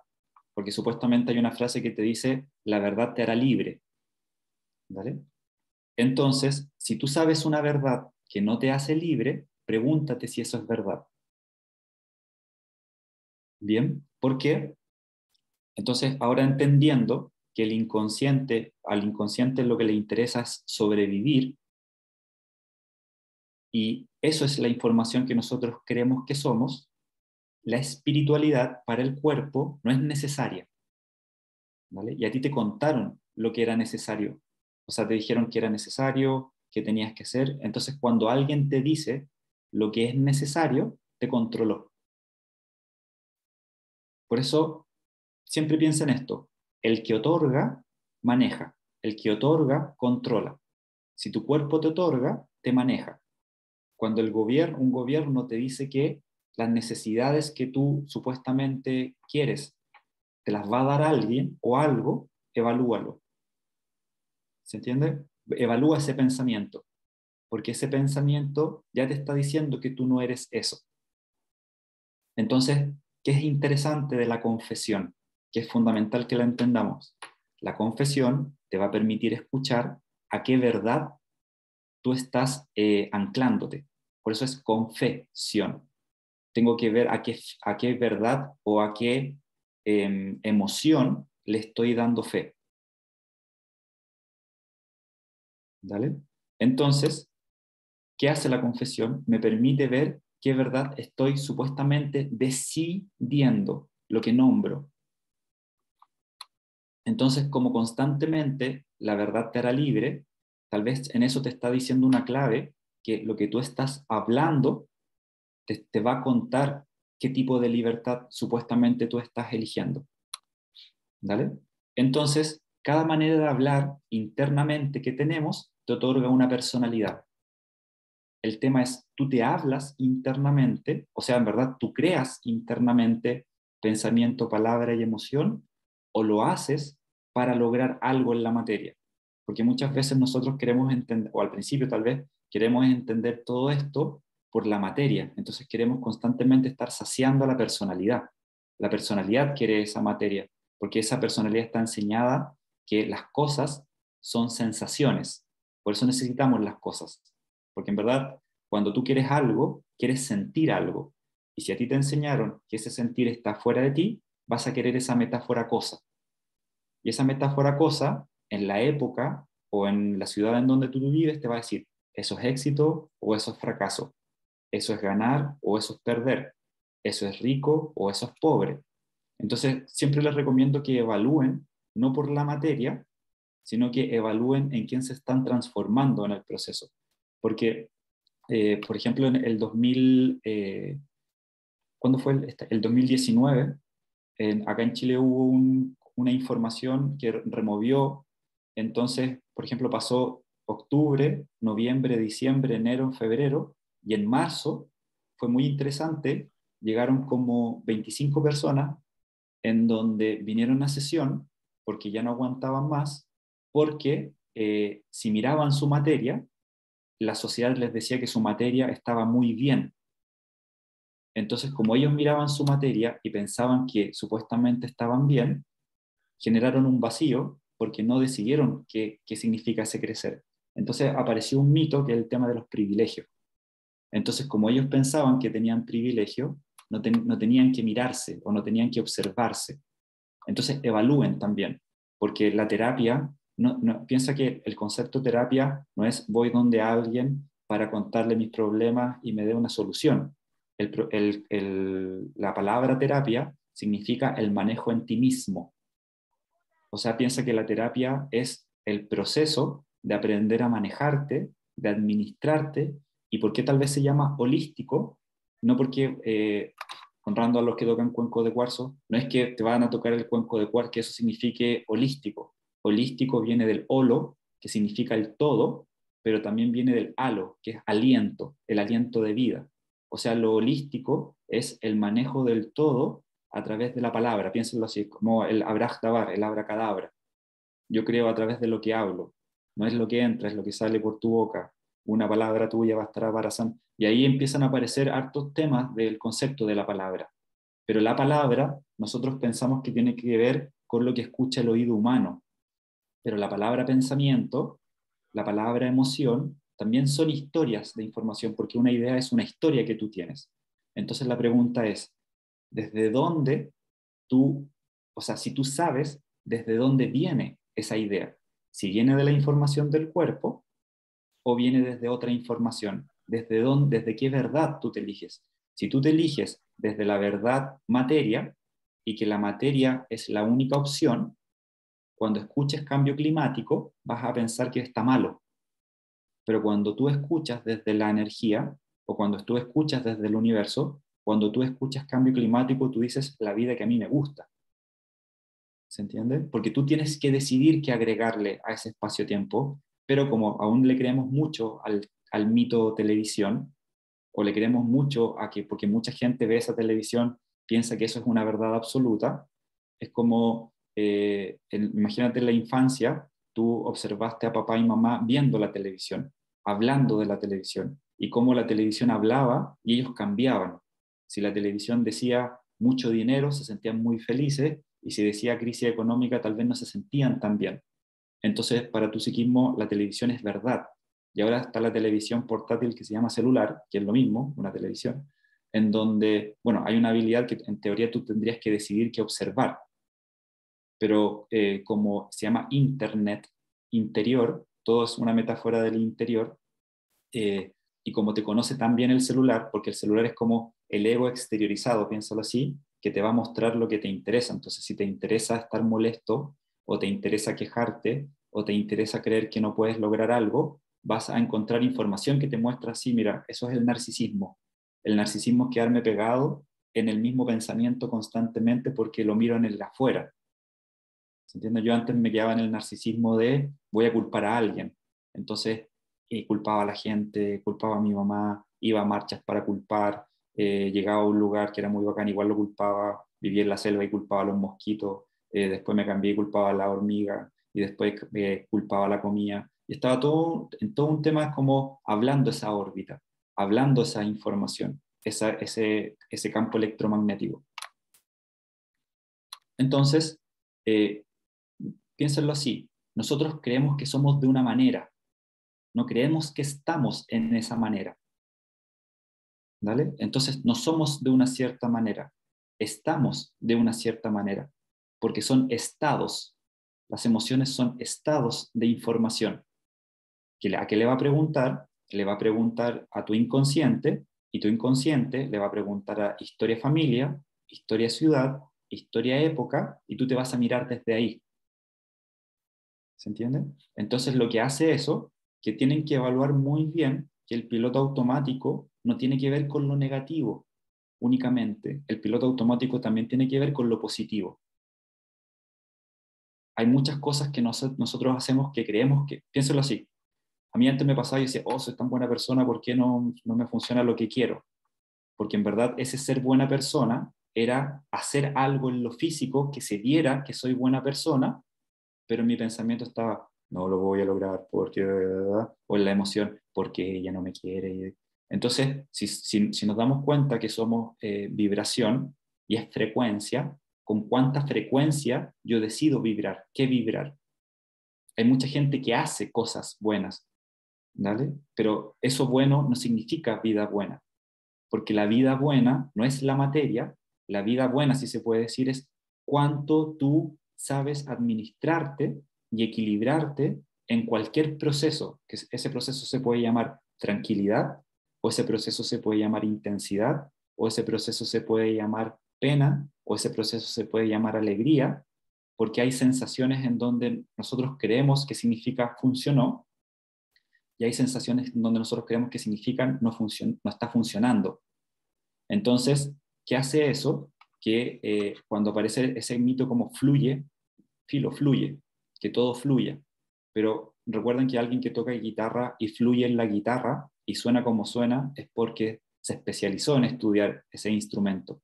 porque supuestamente hay una frase que te dice, la verdad te hará libre. ¿Vale? Entonces, si tú sabes una verdad que no te hace libre, pregúntate si eso es verdad. ¿Bien? ¿Por qué? Entonces, ahora entendiendo que al inconsciente lo que le interesa es sobrevivir, y eso es la información que nosotros creemos que somos, la espiritualidad para el cuerpo no es necesaria, ¿vale? Y a ti te contaron lo que era necesario, o sea, te dijeron que era necesario, que tenías que hacer. Entonces, cuando alguien te dice lo que es necesario, te controló. Por eso, siempre piensa en esto: el que otorga, maneja; el que otorga, controla. Si tu cuerpo te otorga, te maneja. Cuando un gobierno te dice que las necesidades que tú supuestamente quieres te las va a dar alguien o algo, evalúalo. ¿Se entiende? Evalúa ese pensamiento, porque ese pensamiento ya te está diciendo que tú no eres eso. Entonces, ¿qué es interesante de la confesión? Que es fundamental que la entendamos. La confesión te va a permitir escuchar a qué verdad tú estás anclándote. Por eso es confesión. Tengo que ver a qué verdad o a qué emoción le estoy dando fe. ¿Vale? Entonces, ¿qué hace la confesión? Me permite ver qué verdad estoy supuestamente decidiendo, lo que nombro. Entonces, como constantemente la verdad te hará libre, tal vez en eso te está diciendo una clave, que lo que tú estás hablando te va a contar qué tipo de libertad supuestamente tú estás eligiendo. ¿Vale? Entonces, cada manera de hablar internamente que tenemos te otorga una personalidad. El tema es, tú te hablas internamente, o sea, en verdad, tú creas internamente pensamiento, palabra y emoción, o lo haces para lograr algo en la materia. Porque muchas veces nosotros queremos entender, o al principio tal vez, queremos entender todo esto por la materia. Entonces queremos constantemente estar saciando a la personalidad. La personalidad quiere esa materia, porque esa personalidad está enseñada que las cosas son sensaciones. Por eso necesitamos las cosas. Porque en verdad, cuando tú quieres algo, quieres sentir algo. Y si a ti te enseñaron que ese sentir está fuera de ti, vas a querer esa metáfora cosa. Y esa metáfora cosa, en la época o en la ciudad en donde tú vives, te va a decir, eso es éxito o eso es fracaso. Eso es ganar o eso es perder. Eso es rico o eso es pobre. Entonces, siempre les recomiendo que evalúen, no por la materia, sino que evalúen en quién se están transformando en el proceso. Porque, por ejemplo, en el 2000, ¿cuándo fue? El 2019, acá en Chile hubo una información que removió. Entonces, por ejemplo, pasó octubre, noviembre, diciembre, enero, febrero, y en marzo fue muy interesante, llegaron como 25 personas en donde vinieron a una sesión porque ya no aguantaban más, porque si miraban su materia, la sociedad les decía que su materia estaba muy bien. Entonces, como ellos miraban su materia y pensaban que supuestamente estaban bien, generaron un vacío porque no decidieron qué significa ese crecer. Entonces apareció un mito que es el tema de los privilegios. Entonces, como ellos pensaban que tenían privilegio, no tenían que mirarse o no tenían que observarse. Entonces, evalúen también, porque la terapia, piensa que el concepto terapia no es voy donde alguien para contarle mis problemas y me dé una solución. La palabra terapia significa el manejo en ti mismo. O sea, piensa que la terapia es el proceso de aprender a manejarte, de administrarte. ¿Y por qué tal vez se llama holístico? No porque, honrando a los que tocan cuenco de cuarzo, no es que te van a tocar el cuenco de cuarzo, que eso signifique holístico. Holístico viene del holo, que significa el todo, pero también viene del halo, que es aliento, el aliento de vida. O sea, lo holístico es el manejo del todo a través de la palabra. Piénsenlo así, como el abrahdabar, el abracadabra. Yo creo a través de lo que hablo. No es lo que entra, es lo que sale por tu boca. Una palabra tuya va a estar abarazando. Y ahí empiezan a aparecer hartos temas del concepto de la palabra. Pero la palabra, nosotros pensamos que tiene que ver con lo que escucha el oído humano. Pero la palabra pensamiento la palabra emoción, también son historias de información, porque una idea es una historia que tú tienes. Entonces la pregunta es, ¿desde dónde tú, o sea, si tú sabes desde dónde viene esa idea? Si viene de la información del cuerpo o viene desde otra información, desde qué verdad tú te eliges. Si tú te eliges desde la verdad materia y que la materia es la única opción, cuando escuches cambio climático vas a pensar que está malo. Pero cuando tú escuchas desde la energía o cuando tú escuchas desde el universo, cuando tú escuchas cambio climático, tú dices la vida que a mí me gusta. ¿Se entiende? Porque tú tienes que decidir qué agregarle a ese espacio-tiempo, pero como aún le creemos mucho al mito televisión, o le creemos mucho a que, porque mucha gente ve esa televisión, piensa que eso es una verdad absoluta, es como, imagínate en la infancia, tú observaste a papá y mamá viendo la televisión, hablando de la televisión, y cómo la televisión hablaba y ellos cambiaban. Si la televisión decía mucho dinero, se sentían muy felices, y si decía crisis económica, tal vez no se sentían tan bien. Entonces, para tu psiquismo, la televisión es verdad. Y ahora está la televisión portátil que se llama celular, que es lo mismo, una televisión, en donde, bueno, hay una habilidad que en teoría tú tendrías que decidir qué observar, pero como se llama Internet interior, todo es una metáfora del interior, y como te conoce tan bien el celular, porque el celular es como el ego exteriorizado, piénsalo así, que te va a mostrar lo que te interesa. Entonces, si te interesa estar molesto, o te interesa quejarte, o te interesa creer que no puedes lograr algo, vas a encontrar información que te muestra así, mira, eso es el narcisismo. El narcisismo es quedarme pegado en el mismo pensamiento constantemente porque lo miro en el afuera. ¿Se entiende? Yo antes me quedaba en el narcisismo de voy a culpar a alguien. Entonces, culpaba a la gente, culpaba a mi mamá, iba a marchas para culpar, llegaba a un lugar que era muy bacán, igual lo culpaba, vivía en la selva y culpaba a los mosquitos, después me cambié y culpaba a la hormiga, y después culpaba a la comida. Y estaba todo, en todo un tema como hablando esa órbita, hablando esa información, ese campo electromagnético. Entonces, piénsenlo así, nosotros creemos que somos de una manera, no creemos que estamos en esa manera. ¿Vale? Entonces no somos de una cierta manera, estamos de una cierta manera, porque son estados. Las emociones son estados de información. ¿A qué le va a preguntar? Le va a preguntar a tu inconsciente, y tu inconsciente le va a preguntar a historia familia, historia ciudad, historia época, y tú te vas a mirar desde ahí. ¿Se entiende? Entonces lo que hace eso, que tienen que evaluar muy bien que el piloto automático no tiene que ver con lo negativo únicamente. El piloto automático también tiene que ver con lo positivo. Hay muchas cosas que nosotros hacemos que creemos que, piénselo así, a mí antes me pasaba y decía, oh, soy tan buena persona, ¿por qué no me funciona lo que quiero? Porque en verdad ese ser buena persona era hacer algo en lo físico que se viera que soy buena persona, pero en mi pensamiento estaba, no lo voy a lograr porque, o en la emoción, porque ella no me quiere. Entonces, si nos damos cuenta que somos vibración y es frecuencia, ¿con cuánta frecuencia yo decido vibrar? ¿Qué vibrar? Hay mucha gente que hace cosas buenas, ¿vale? Pero eso bueno no significa vida buena, porque la vida buena no es la materia, la vida buena, si se puede decir, es cuánto tú sabes administrarte y equilibrarte en cualquier proceso, que ese proceso se puede llamar tranquilidad, o ese proceso se puede llamar intensidad, o ese proceso se puede llamar pena, o ese proceso se puede llamar alegría, porque hay sensaciones en donde nosotros creemos que significa funcionó, y hay sensaciones en donde nosotros creemos que significan no está funcionando. Entonces, ¿qué hace eso? Que cuando aparece ese mito como fluye, fluye, que todo fluya. Pero recuerden que alguien que toca guitarra y fluye en la guitarra y suena como suena es porque se especializó en estudiar ese instrumento.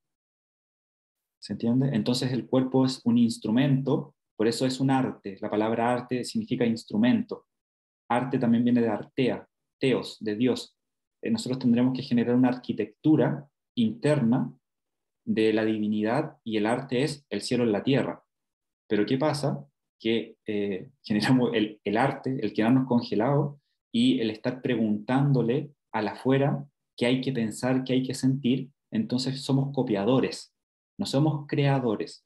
¿Se entiende? Entonces el cuerpo es un instrumento, por eso es un arte. La palabra arte significa instrumento. Arte también viene de artea, teos, de Dios. Nosotros tendremos que generar una arquitectura interna de la divinidad, y el arte es el cielo en la tierra. Pero ¿qué pasa? que generamos el arte, el quedarnos congelados y el estar preguntándole al afuera qué hay que pensar, qué hay que sentir. Entonces somos copiadores, no somos creadores.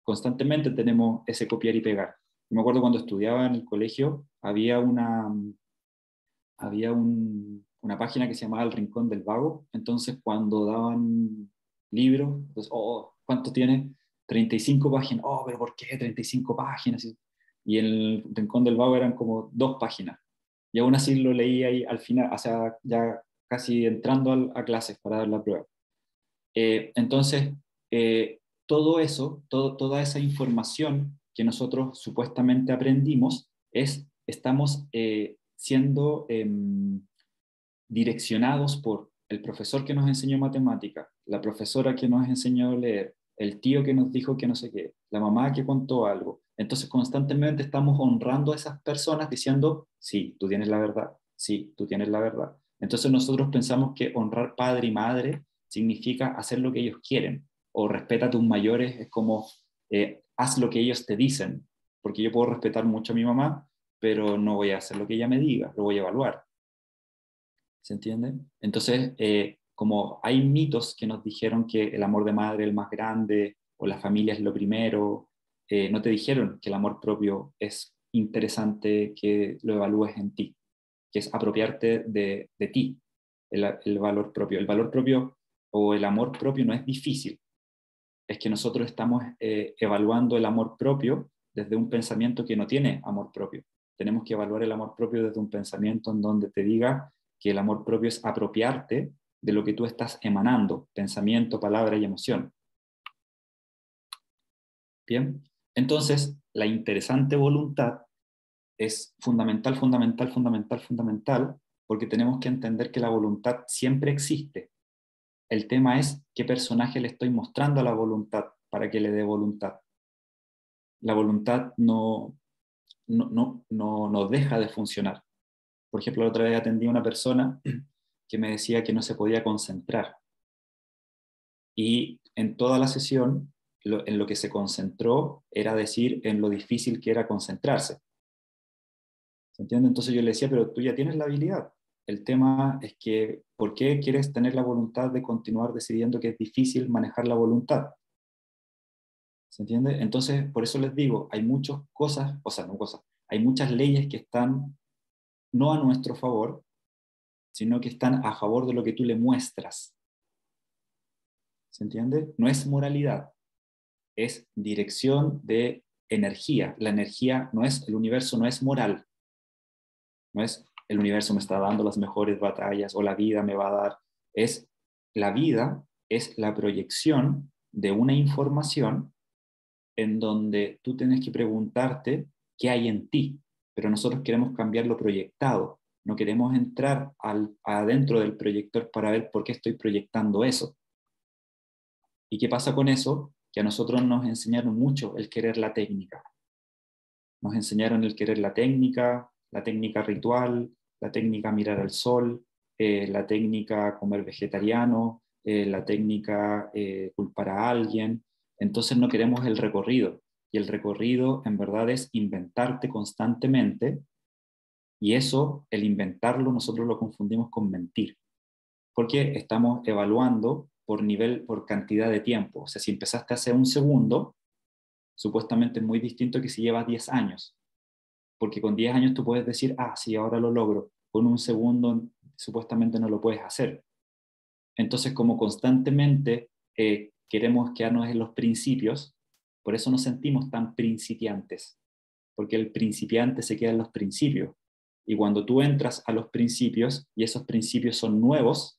Constantemente tenemos ese copiar y pegar. Yo me acuerdo cuando estudiaba en el colegio, había una página que se llamaba El Rincón del Vago. Entonces cuando daban libros, pues, oh, ¿cuánto tiene? 35 páginas. Oh, pero ¿por qué 35 páginas? Y en El Rincón del Vago eran como 2 páginas. Y aún así lo leí ahí al final, o sea, ya casi entrando a clases para dar la prueba. Entonces, todo eso, toda esa información que nosotros supuestamente aprendimos, estamos siendo direccionados por el profesor que nos enseñó matemática, la profesora que nos enseñó a leer, el tío que nos dijo que no sé qué, la mamá que contó algo. Entonces constantemente estamos honrando a esas personas diciendo, sí, tú tienes la verdad, sí, tú tienes la verdad. Entonces nosotros pensamos que honrar padre y madre significa hacer lo que ellos quieren, o respeta a tus mayores, es como haz lo que ellos te dicen, porque yo puedo respetar mucho a mi mamá, pero no voy a hacer lo que ella me diga, lo voy a evaluar. ¿Se entiende? Entonces, como hay mitos que nos dijeron que el amor de madre es el más grande, o la familia es lo primero, no te dijeron que el amor propio es interesante que lo evalúes en ti, que es apropiarte de ti, el valor propio. El valor propio o el amor propio no es difícil, es que nosotros estamos evaluando el amor propio desde un pensamiento que no tiene amor propio. Tenemos que evaluar el amor propio desde un pensamiento en donde te diga que el amor propio es apropiarte de lo que tú estás emanando, pensamiento, palabra y emoción. Bien, entonces la interesante voluntad es fundamental, fundamental, fundamental, fundamental, porque tenemos que entender que la voluntad siempre existe. El tema es qué personaje le estoy mostrando a la voluntad para que le dé voluntad. La voluntad no deja de funcionar. Por ejemplo, la otra vez atendí a una persona que me decía que no se podía concentrar. Y en toda la sesión, en lo que se concentró era decir en lo difícil que era concentrarse. ¿Se entiende? Entonces yo le decía, pero tú ya tienes la habilidad. El tema es que, ¿por qué quieres tener la voluntad de continuar decidiendo que es difícil manejar la voluntad? ¿Se entiende? Entonces, por eso les digo, hay muchas cosas, o sea, no cosas, hay muchas leyes que están no a nuestro favor, sino que están a favor de lo que tú le muestras. ¿Se entiende? No es moralidad, es dirección de energía. La energía no es, el universo no es moral, no es el universo me está dando las mejores batallas o la vida me va a dar, es la vida, es la proyección de una información en donde tú tienes que preguntarte qué hay en ti, pero nosotros queremos cambiar lo proyectado, no queremos entrar adentro del proyector para ver por qué estoy proyectando eso. ¿Y qué pasa con eso? Que a nosotros nos enseñaron mucho el querer la técnica. Nos enseñaron el querer la técnica ritual, la técnica mirar al sol, la técnica comer vegetariano, la técnica culpar a alguien. Entonces no queremos el recorrido. Y el recorrido en verdad es inventarte constantemente, y eso, el inventarlo, nosotros lo confundimos con mentir. Porque estamos evaluando por nivel, por cantidad de tiempo. O sea, si empezaste hace un segundo, supuestamente es muy distinto que si llevas 10 años. Porque con 10 años tú puedes decir, ah, sí, ahora lo logro. Con un segundo supuestamente no lo puedes hacer. Entonces, como constantemente queremos quedarnos en los principios, por eso nos sentimos tan principiantes, porque el principiante se queda en los principios. Y cuando tú entras a los principios y esos principios son nuevos,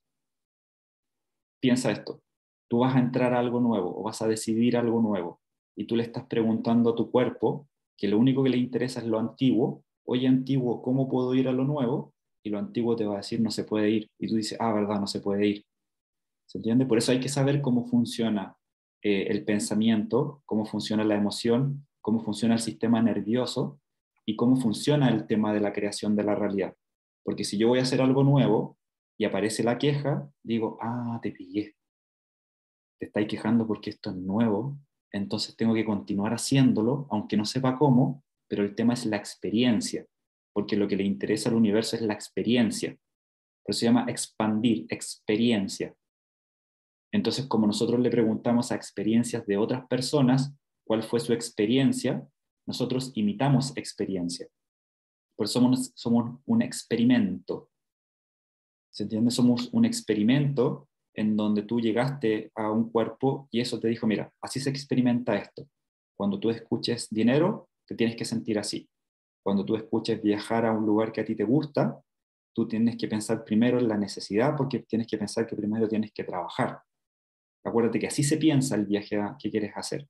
piensa esto, tú vas a entrar a algo nuevo o vas a decidir algo nuevo y tú le estás preguntando a tu cuerpo que lo único que le interesa es lo antiguo. Oye, antiguo, ¿cómo puedo ir a lo nuevo? Y lo antiguo te va a decir, no se puede ir. Y tú dices, ah, verdad, no se puede ir. ¿Se entiende? Por eso hay que saber cómo funciona el pensamiento, cómo funciona la emoción, cómo funciona el sistema nervioso y cómo funciona el tema de la creación de la realidad. Porque si yo voy a hacer algo nuevo y aparece la queja, digo, ah, te pillé. Te estáis quejando porque esto es nuevo entonces tengo que continuar haciéndolo, aunque no sepa cómo, pero el tema es la experiencia, porque lo que le interesa al universo es la experiencia. Por eso se llama expandir, experiencia. Entonces, como nosotros le preguntamos a experiencias de otras personas cuál fue su experiencia, nosotros imitamos experiencia. Por eso somos un experimento. ¿Se entiende? Somos un experimento en donde tú llegaste a un cuerpo y eso te dijo, mira, así se experimenta esto. Cuando tú escuches dinero, te tienes que sentir así. Cuando tú escuches viajar a un lugar que a ti te gusta, tú tienes que pensar primero en la necesidad, porque tienes que pensar que primero tienes que trabajar. Acuérdate que así se piensa el viaje que quieres hacer.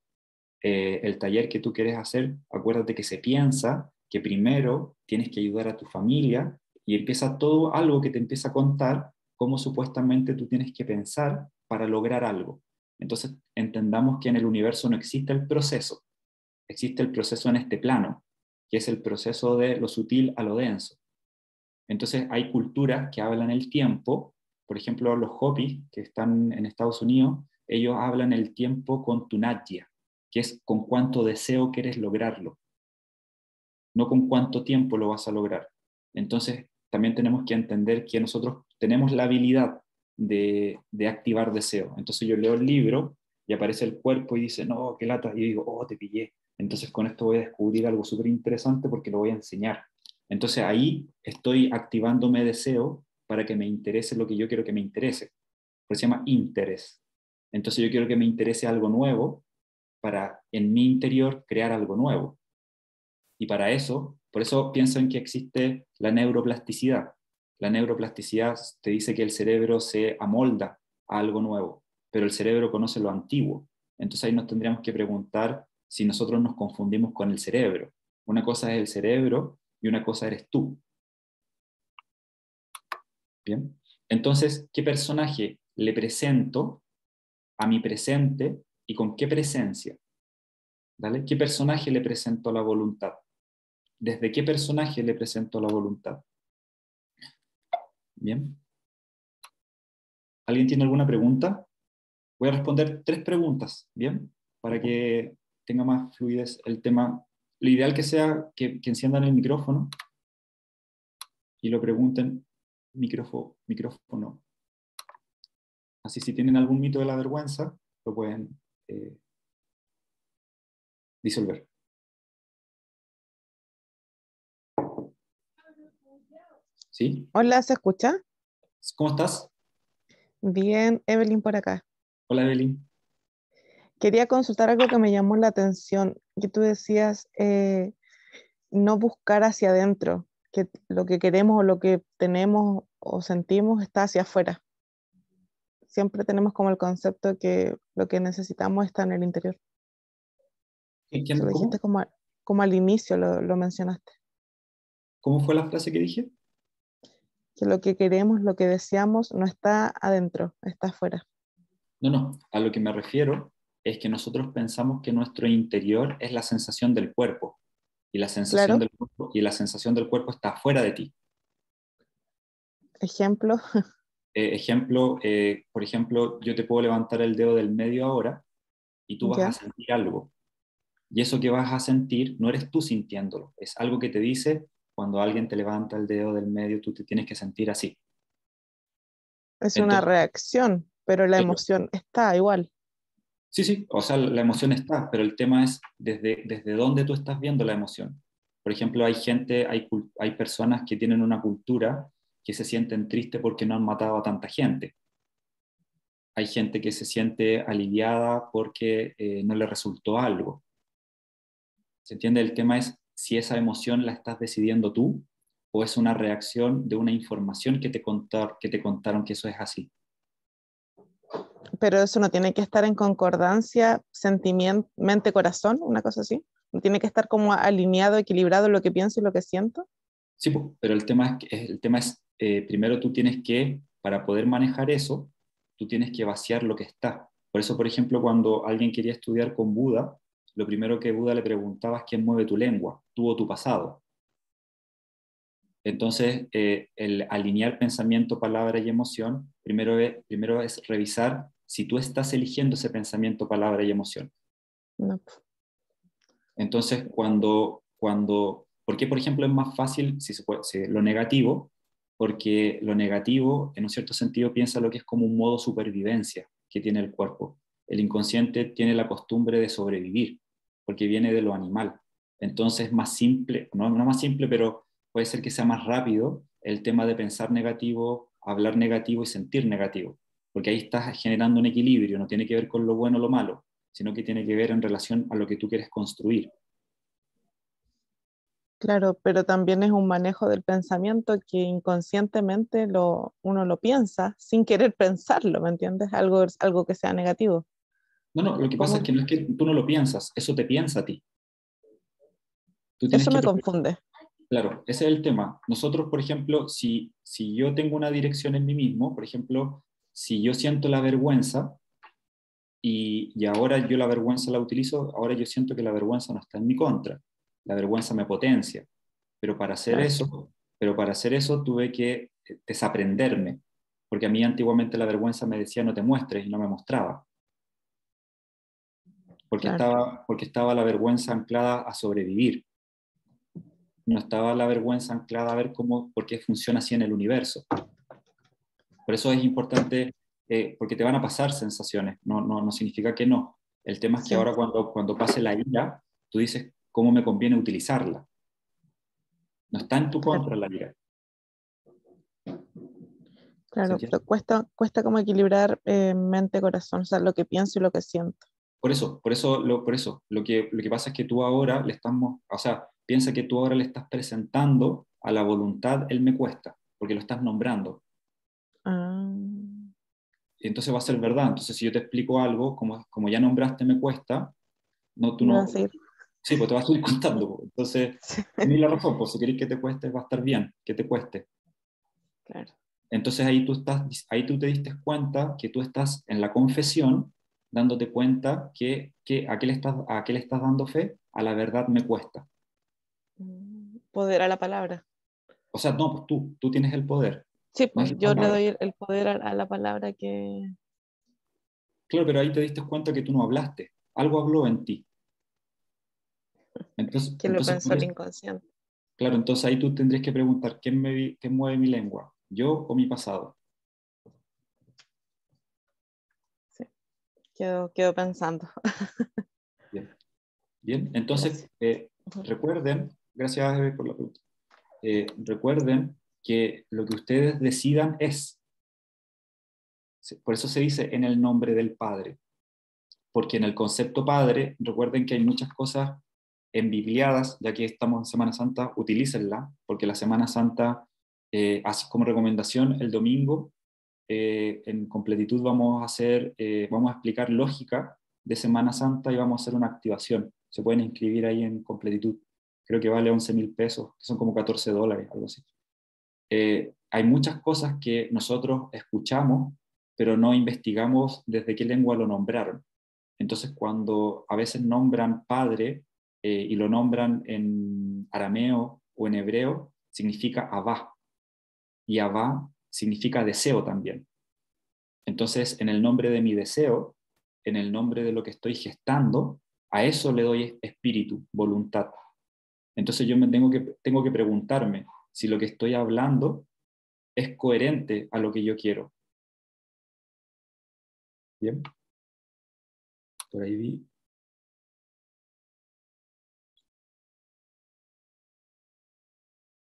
El taller que tú quieres hacer, acuérdate que se piensa que primero tienes que ayudar a tu familia y empieza todo algo que te empieza a contar cómo supuestamente tú tienes que pensar para lograr algo. Entonces entendamos que en el universo no existe el proceso, existe el proceso en este plano, que es el proceso de lo sutil a lo denso. Entonces hay culturas que hablan el tiempo, por ejemplo los Hopis que están en Estados Unidos, ellos hablan el tiempo con tu natya, que es con cuánto deseo quieres lograrlo, no con cuánto tiempo lo vas a lograr. Entonces también tenemos que entender que nosotros tenemos la habilidad de activar deseo. Entonces yo leo el libro y aparece el cuerpo y dice, no, qué lata, y yo digo, oh, te pillé. Entonces con esto voy a descubrir algo súper interesante porque lo voy a enseñar. Entonces ahí estoy activándome deseo para que me interese lo que yo quiero que me interese. Por eso se llama interés. Entonces yo quiero que me interese algo nuevo para en mi interior crear algo nuevo. Y para eso, por eso pienso en que existe la neuroplasticidad. La neuroplasticidad te dice que el cerebro se amolda a algo nuevo, pero el cerebro conoce lo antiguo. Entonces ahí nos tendríamos que preguntar si nosotros nos confundimos con el cerebro. Una cosa es el cerebro y una cosa eres tú. Bien. Entonces, ¿qué personaje le presento a mi presente y con qué presencia? ¿Vale? ¿Qué personaje le presento a la voluntad? ¿Desde qué personaje le presento la voluntad? Bien. ¿Alguien tiene alguna pregunta? Voy a responder 3 preguntas, ¿bien? Para que tenga más fluidez el tema. Lo ideal que sea que enciendan el micrófono y lo pregunten micrófono. Así si tienen algún mito de la vergüenza, lo pueden disolver. ¿Sí? Hola, ¿se escucha? ¿Cómo estás? Bien, Evelyn por acá. Hola, Evelyn. Quería consultar algo que me llamó la atención, que tú decías no buscar hacia adentro, que lo que queremos o lo que tenemos o sentimos está hacia afuera. Siempre tenemos como el concepto que lo que necesitamos está en el interior. Se lo dijiste como al inicio, lo mencionaste. ¿Cómo fue la frase que dije? Que lo que queremos, lo que deseamos, no está adentro, está afuera. No, a lo que me refiero es que nosotros pensamos que nuestro interior es la sensación del cuerpo y la sensación Claro, del cuerpo está fuera de ti. ejemplo, Por ejemplo, yo te puedo levantar el dedo del medio ahora y tú vas a ya. sentir algo. Y eso que vas a sentir no eres tú sintiéndolo, es algo que te dice cuando alguien te levanta el dedo del medio, tú te tienes que sentir así. Es una Entonces, reacción, pero la claro, emoción está igual. sí, o sea, la emoción está, pero el tema es desde dónde tú estás viendo la emoción. Por ejemplo, hay personas que tienen una cultura que se sienten tristes porque no han matado a tanta gente. Hay gente que se siente aliviada porque no le resultó algo. ¿Se entiende? El tema es si esa emoción la estás decidiendo tú o es una reacción de una información que te contaron que eso es así. Pero eso no tiene que estar en concordancia, sentimiento, mente, corazón, una cosa así. No tiene que estar como alineado, equilibrado lo que pienso y lo que siento. Sí, pero el tema es primero tú tienes que, para poder manejar eso, tú tienes que vaciar lo que está. Por eso, por ejemplo, cuando alguien quería estudiar con Buda, lo primero que Buda le preguntaba es quién mueve tu lengua, tú o tu pasado. Entonces, el alinear pensamiento, palabra y emoción, primero es revisar si tú estás eligiendo ese pensamiento, palabra y emoción. No. Entonces, ¿por qué, por ejemplo, es más fácil si lo negativo? Porque lo negativo, en un cierto sentido, piensa lo que es como un modo supervivencia que tiene el cuerpo. El inconsciente tiene la costumbre de sobrevivir, porque viene de lo animal. Entonces, es más simple, no más simple, pero puede ser que sea más rápido el tema de pensar negativo, hablar negativo y sentir negativo, porque ahí estás generando un equilibrio, no tiene que ver con lo bueno o lo malo, sino que tiene que ver en relación a lo que tú quieres construir. Claro, pero también es un manejo del pensamiento que inconscientemente uno lo piensa sin querer pensarlo, ¿me entiendes? Algo que sea negativo. No, lo que pasa es ¿Cómo? que no es que tú no lo piensas, eso te piensa a ti. Tú tienes Eso que, me confunde. claro, ese es el tema. Nosotros, por ejemplo, si yo tengo una dirección en mí mismo, por ejemplo, si yo siento la vergüenza y ahora yo la vergüenza la utilizo, ahora yo siento que la vergüenza no está en mi contra, la vergüenza me potencia, pero para hacer Claro. eso, tuve que desaprenderme, porque a mí antiguamente la vergüenza me decía no te muestres y no me mostraba, Claro. porque estaba la vergüenza anclada a sobrevivir, no estaba la vergüenza anclada a ver por qué funciona así en el universo. Por eso es importante, porque te van a pasar sensaciones, no significa que no. El tema es que Sí. ahora cuando pase la ira, tú dices cómo me conviene utilizarla. No está en tu Claro. contra la ira. Claro, pero cuesta como equilibrar mente-corazón, o sea, lo que pienso y lo que siento. Por eso, lo que pasa es que tú ahora o sea, piensa que tú ahora le estás presentando a la voluntad el me cuesta, porque lo estás nombrando. Ah, Y entonces va a ser verdad. Entonces, si yo te explico algo, como ya nombraste me cuesta, tú me va no, a seguir. sí, pues te vas a ir contando. Pues. Entonces, Sí, tenéis la razón, pues si queréis que te cueste, va a estar bien, que te cueste. claro. Entonces ahí tú te diste cuenta que tú estás en la confesión, dándote cuenta que a qué le estás dando fe, a la verdad me cuesta. Poder a la palabra. O sea, no, pues tú tienes el poder, Sí, no pues es la yo le palabra. doy el poder a la palabra que Claro, pero ahí te diste cuenta que tú no hablaste, algo habló en ti. lo Entonces pensó el inconsciente. claro, entonces ahí tú tendrías que preguntar, ¿quién mueve mi lengua? ¿Yo o mi pasado? Sí, quedo pensando. Bien, bien. Entonces, Gracias. Ujú. recuerden, gracias Eve, por la pregunta. Recuerden que lo que ustedes decidan es, por eso se dice en el nombre del Padre, porque en el concepto Padre, recuerden que hay muchas cosas enbibliadas, ya que estamos en Semana Santa, utilícenla, porque la Semana Santa, así como recomendación, el domingo, en completitud vamos a explicar lógica de Semana Santa y vamos a hacer una activación. Se pueden inscribir ahí en completitud. Creo que vale 11.000 pesos, que son como $14, algo así. Hay muchas cosas que nosotros escuchamos, pero no investigamos desde qué lengua lo nombraron. Entonces, cuando a veces nombran padre y lo nombran en arameo o en hebreo, significa Abba. Y Abba significa deseo también. Entonces, en el nombre de mi deseo, en el nombre de lo que estoy gestando, a eso le doy espíritu, voluntad. Entonces yo tengo que preguntarme si lo que estoy hablando es coherente a lo que yo quiero. Bien, por ahí vi.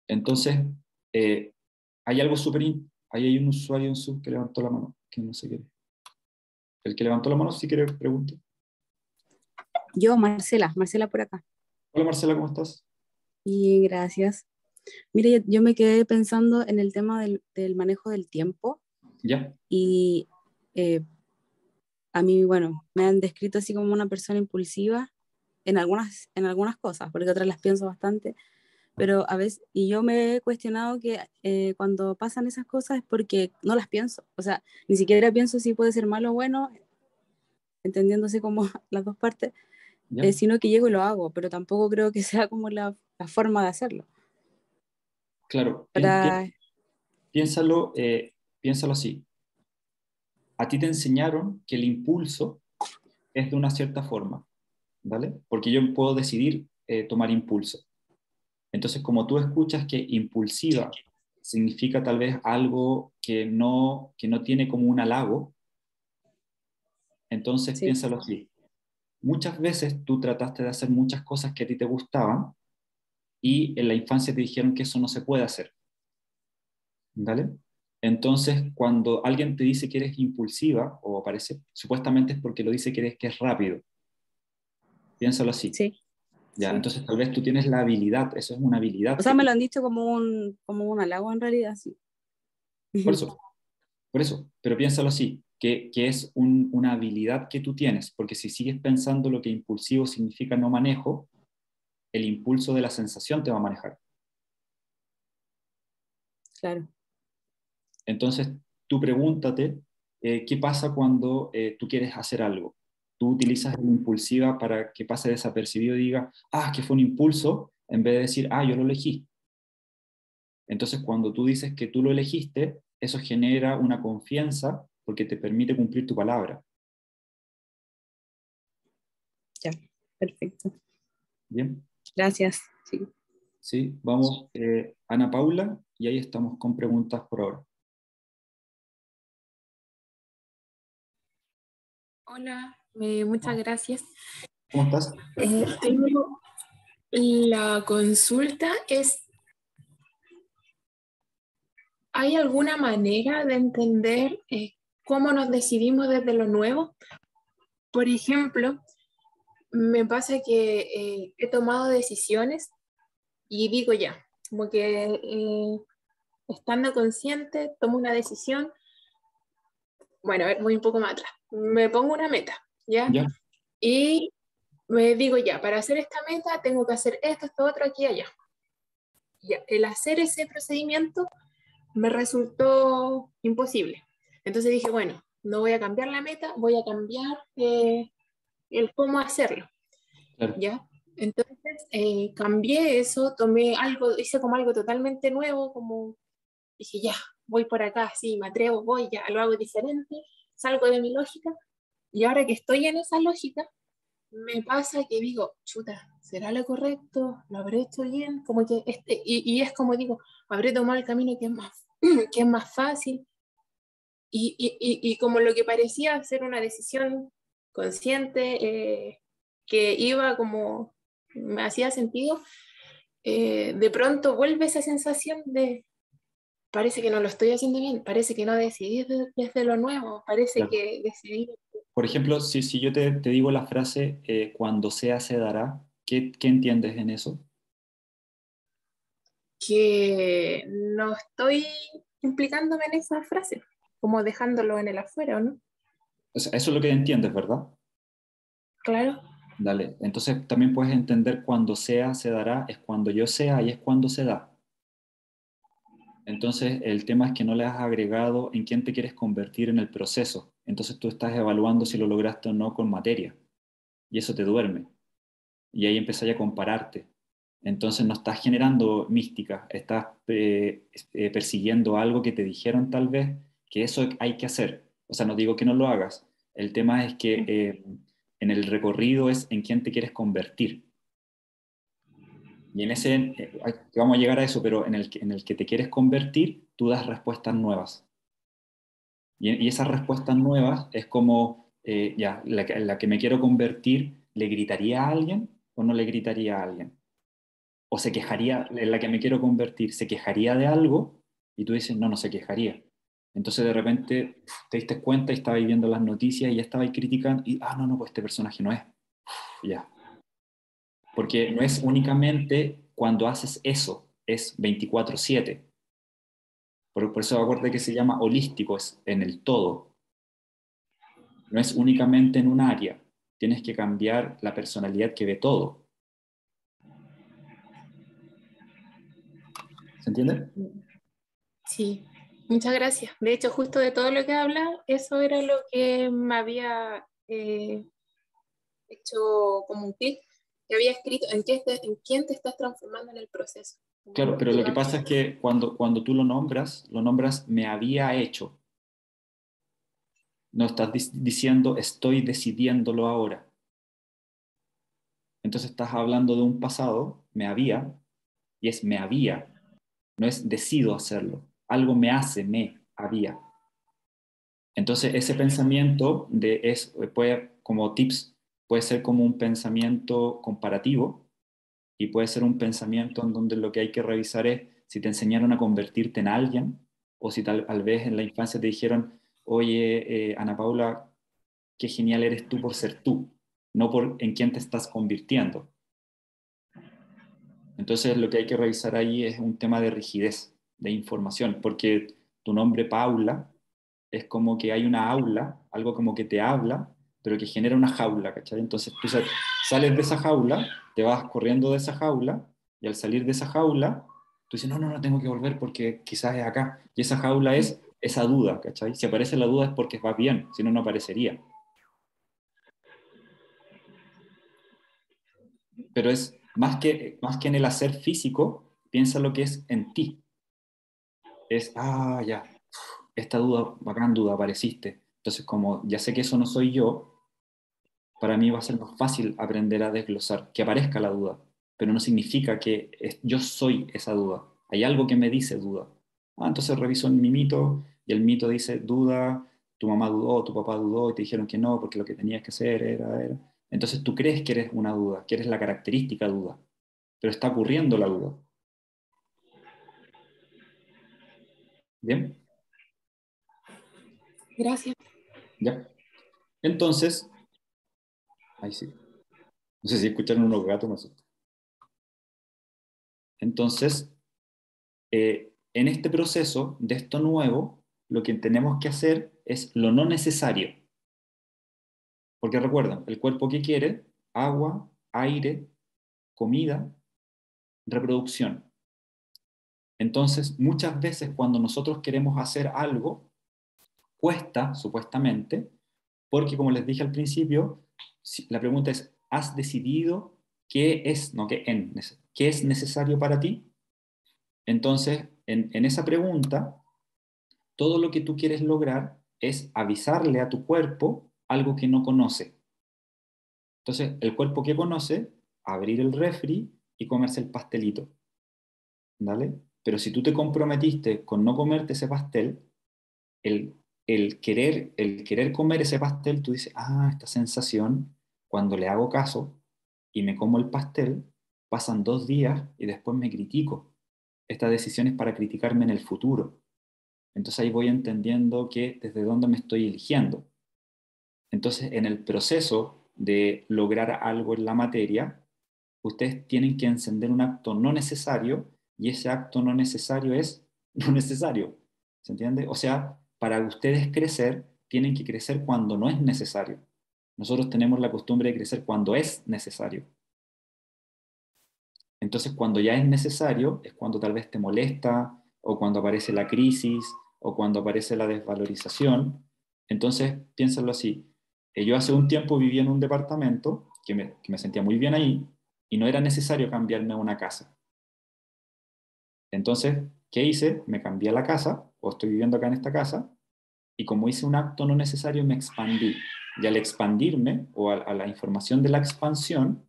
Entonces, eh, hay algo ahí hay un usuario en Zoom que levantó la mano, que no sé qué. El que levantó la mano, si quiere, pregunte. Yo, Marcela por acá. Hola Marcela, ¿cómo estás? Y gracias. Mire, yo me quedé pensando en el tema del manejo del tiempo ¿Ya? y a mí, bueno, me han descrito así como una persona impulsiva en algunas cosas, porque otras las pienso bastante, pero a veces, y yo me he cuestionado que cuando pasan esas cosas es porque no las pienso, o sea, ni siquiera pienso si puede ser malo o bueno, entendiéndose como las dos partes, ¿Ya? sino que llego y lo hago, pero tampoco creo que sea como la forma de hacerlo. Claro, Para, piénsalo así. A ti te enseñaron que el impulso es de una cierta forma. ¿vale? Porque yo puedo decidir tomar impulso. Entonces, como tú escuchas que impulsiva significa tal vez algo que no tiene como un halago, entonces Sí. piénsalo así. Muchas veces tú trataste de hacer muchas cosas que a ti te gustaban y en la infancia te dijeron que eso no se puede hacer, ¿vale? Entonces, cuando alguien te dice que eres impulsiva, o parece, supuestamente es porque lo dice que es rápido. Piénsalo así. Sí, ¿Ya? sí. Entonces, tal vez tú tienes la habilidad, eso es una habilidad O sea, que me tú... lo han dicho como un halago en realidad, sí. Por eso, pero piénsalo así, que es una habilidad que tú tienes, porque si sigues pensando lo que impulsivo significa no manejo, el impulso de la sensación te va a manejar. Claro. Entonces, tú pregúntate, ¿qué pasa cuando tú quieres hacer algo? Tú utilizas la impulsiva para que pase desapercibido y diga, ah, que fue un impulso, en vez de decir, ah, yo lo elegí. Entonces, cuando tú dices que tú lo elegiste, eso genera una confianza porque te permite cumplir tu palabra. Ya, perfecto. ¿Bien? Gracias. Sí. Sí, vamos, Ana Paula, y ahí estamos con preguntas por ahora. Hola, muchas gracias. ¿Cómo estás? Tengo la consulta es, ¿hay alguna manera de entender cómo nos decidimos desde lo nuevo? Por ejemplo, me pasa que he tomado decisiones y digo ya, como que estando consciente, tomo una decisión. Bueno, a ver, voy un poco más atrás. Me pongo una meta, ¿ya? ¿Ya? Y me digo ya, para hacer esta meta tengo que hacer esto, esto, otro, aquí y allá. Ya, el hacer ese procedimiento me resultó imposible. Entonces dije, bueno, no voy a cambiar la meta, voy a cambiar el cómo hacerlo, Claro, ¿ya? Entonces cambié eso, tomé algo, hice como algo totalmente nuevo, como dije, ya, voy por acá, sí, me atrevo, voy, ya, lo hago diferente, salgo de mi lógica, y ahora que estoy en esa lógica, me pasa que digo, chuta, ¿será lo correcto? ¿Lo habré hecho bien? Como que y es como digo, habré tomado el camino que es más, que es más fácil. Y como lo que parecía ser una decisión consciente, que iba como, me hacía sentido, de pronto vuelve esa sensación de, parece que no lo estoy haciendo bien, parece que no decidí desde lo nuevo, parece claro. que decidí Por ejemplo, si yo te digo la frase, cuando sea, se dará, ¿qué entiendes en eso? que no estoy implicándome en esa frase, como dejándolo en el afuera, ¿o no? O sea, eso es lo que entiendes, ¿verdad? Claro. Dale. Entonces también puedes entender cuando sea, se dará, es cuando yo sea y es cuando se da. Entonces el tema es que no le has agregado en quién te quieres convertir en el proceso. Entonces tú estás evaluando si lo lograste o no con materia. Y eso te duerme. Y ahí empezáis a compararte. Entonces no estás generando mística, estás persiguiendo algo que te dijeron tal vez que eso hay que hacer. O sea, no digo que no lo hagas. El tema es que en el recorrido es en quién te quieres convertir. Y en ese, vamos a llegar a eso, pero en el que te quieres convertir, tú das respuestas nuevas. Y esas respuestas nuevas es como, ya, la que me quiero convertir, ¿le gritaría a alguien o no le gritaría a alguien? O se quejaría, en la que me quiero convertir, se quejaría de algo y tú dices, no, no se quejaría. Entonces de repente te diste cuenta y estabas viendo las noticias y ya estabas criticando y, ah, no, no, pues este personaje no es. Ya. Porque no es únicamente cuando haces eso, es 24/7. Por eso acuérdate que se llama holístico, es en el todo. No es únicamente en un área. Tienes que cambiar la personalidad que ve todo. ¿Se entiende? Sí, muchas gracias. De hecho, justo de todo lo que habla, eso era lo que me había hecho como un clic, que había escrito en quién te estás transformando en el proceso. Claro, pero lo que pasa es que cuando tú lo nombras me había hecho. No estás diciendo estoy decidiéndolo ahora. Entonces estás hablando de un pasado, me había, y es me había, no es decido hacerlo. Algo me hace, me había. Entonces ese pensamiento puede, como tips, puede ser como un pensamiento comparativo y puede ser un pensamiento en donde lo que hay que revisar es si te enseñaron a convertirte en alguien o si tal vez en la infancia te dijeron, oye, Ana Paula, qué genial eres tú por ser tú, no por en quién te estás convirtiendo. Entonces lo que hay que revisar ahí es un tema de rigidez, de información, porque tu nombre Paula es como que hay una aula, algo como que te habla, pero que genera una jaula, ¿cachai? Entonces tú sales de esa jaula, te vas corriendo de esa jaula, y al salir de esa jaula, tú dices, no, no, no, tengo que volver porque quizás es acá. Y esa jaula es esa duda, ¿cachai? Si aparece la duda es porque va bien, si no, no aparecería. Pero es más que en el hacer físico, piensa lo que es en ti. Es, ya, esta duda, bacán duda, apareciste. Entonces, como ya sé que eso no soy yo, para mí va a ser más fácil aprender a desglosar, que aparezca la duda, pero no significa que yo soy esa duda. Hay algo que me dice duda. Entonces reviso en mi mito y el mito dice duda, tu mamá dudó, tu papá dudó y te dijeron que no porque lo que tenías que hacer era. Entonces tú crees que eres una duda, que eres la característica duda, pero está ocurriendo la duda. ¿Bien? Gracias. ¿Ya? Entonces, ahí sí. No sé si escucharon unos gatos, me asustan. Entonces, en este proceso de esto nuevo, lo que tenemos que hacer es lo no necesario. Porque recuerden, el cuerpo que quiere, agua, aire, comida, reproducción. Entonces, muchas veces cuando nosotros queremos hacer algo, cuesta, supuestamente, porque como les dije al principio, la pregunta es, ¿has decidido qué es, no qué en, qué es necesario para ti? Entonces, en esa pregunta, todo lo que tú quieres lograr es avisarle a tu cuerpo algo que no conoce. Entonces, el cuerpo que conoce, abrir el refri y comerse el pastelito. ¿Vale? Pero si tú te comprometiste con no comerte ese pastel, el, el querer comer ese pastel, tú dices, esta sensación, cuando le hago caso y me como el pastel, pasan 2 días y después me critico. Esta decisión es para criticarme en el futuro. Entonces ahí voy entendiendo que desde dónde me estoy eligiendo. Entonces, en el proceso de lograr algo en la materia, ustedes tienen que encender un acto no necesario y ese acto no necesario es no necesario. ¿Se entiende? O sea, para ustedes crecer, tienen que crecer cuando no es necesario. Nosotros tenemos la costumbre de crecer cuando es necesario. Entonces, cuando ya es necesario, es cuando tal vez te molesta, o cuando aparece la crisis, o cuando aparece la desvalorización. Entonces, piénsalo así. Yo hace un tiempo vivía en un departamento que me sentía muy bien ahí, y no era necesario cambiarme a una casa. Entonces, ¿qué hice? Me cambié a la casa, o estoy viviendo acá en esta casa, y como hice un acto no necesario, me expandí. Y al expandirme, o a la información de la expansión,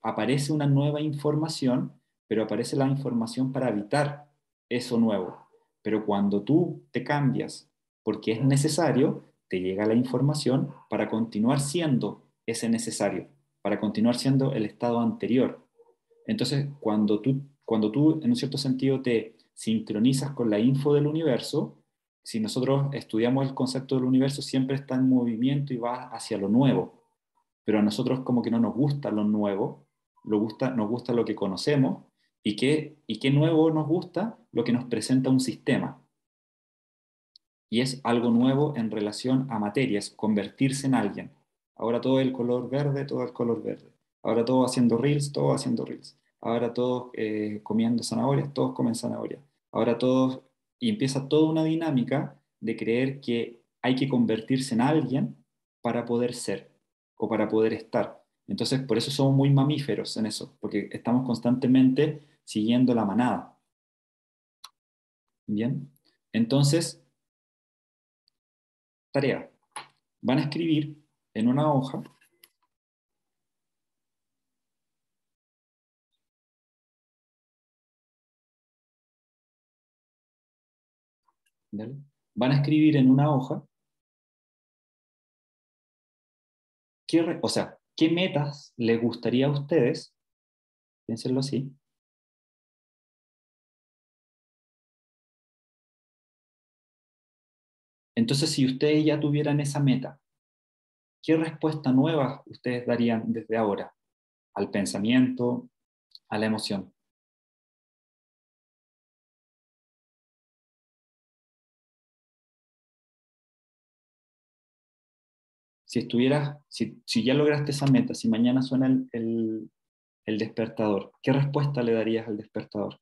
aparece una nueva información, pero aparece la información para evitar eso nuevo. Pero cuando tú te cambias porque es necesario, te llega la información para continuar siendo ese necesario, para continuar siendo el estado anterior. Entonces, cuando tú en un cierto sentido te sincronizas con la info del universo, si nosotros estudiamos el concepto del universo, siempre está en movimiento y va hacia lo nuevo, pero a nosotros como que no nos gusta lo nuevo, nos gusta lo que conocemos, y qué nuevo nos gusta, lo que nos presenta un sistema. Y es algo nuevo en relación a materia, es convertirse en alguien. Ahora todo el color verde, todo el color verde. Ahora todo haciendo reels, todo haciendo reels. Ahora todos comiendo zanahorias, todos comen zanahorias. Ahora todos, y empieza toda una dinámica de creer que hay que convertirse en alguien para poder ser o para poder estar. Entonces, por eso somos muy mamíferos en eso, porque estamos constantemente siguiendo la manada. Bien, entonces, tarea. Van a escribir en una hoja ¿Vale? Van a escribir en una hoja qué metas les gustaría a ustedes, piénsenlo así, entonces si ustedes ya tuvieran esa meta, ¿qué respuesta nueva ustedes darían desde ahora al pensamiento, a la emoción? Si ya lograste esa meta, si mañana suena el despertador, ¿qué respuesta le darías al despertador?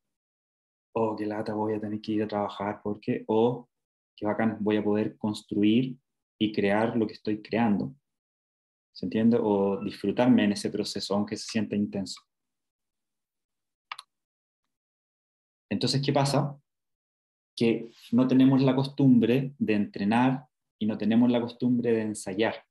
Oh, qué lata, voy a tener que ir a trabajar porque, o qué bacán, voy a poder construir y crear lo que estoy creando. ¿Se entiende? O disfrutarme en ese proceso, aunque se sienta intenso. Entonces, ¿qué pasa? Que no tenemos la costumbre de entrenar y no tenemos la costumbre de ensayar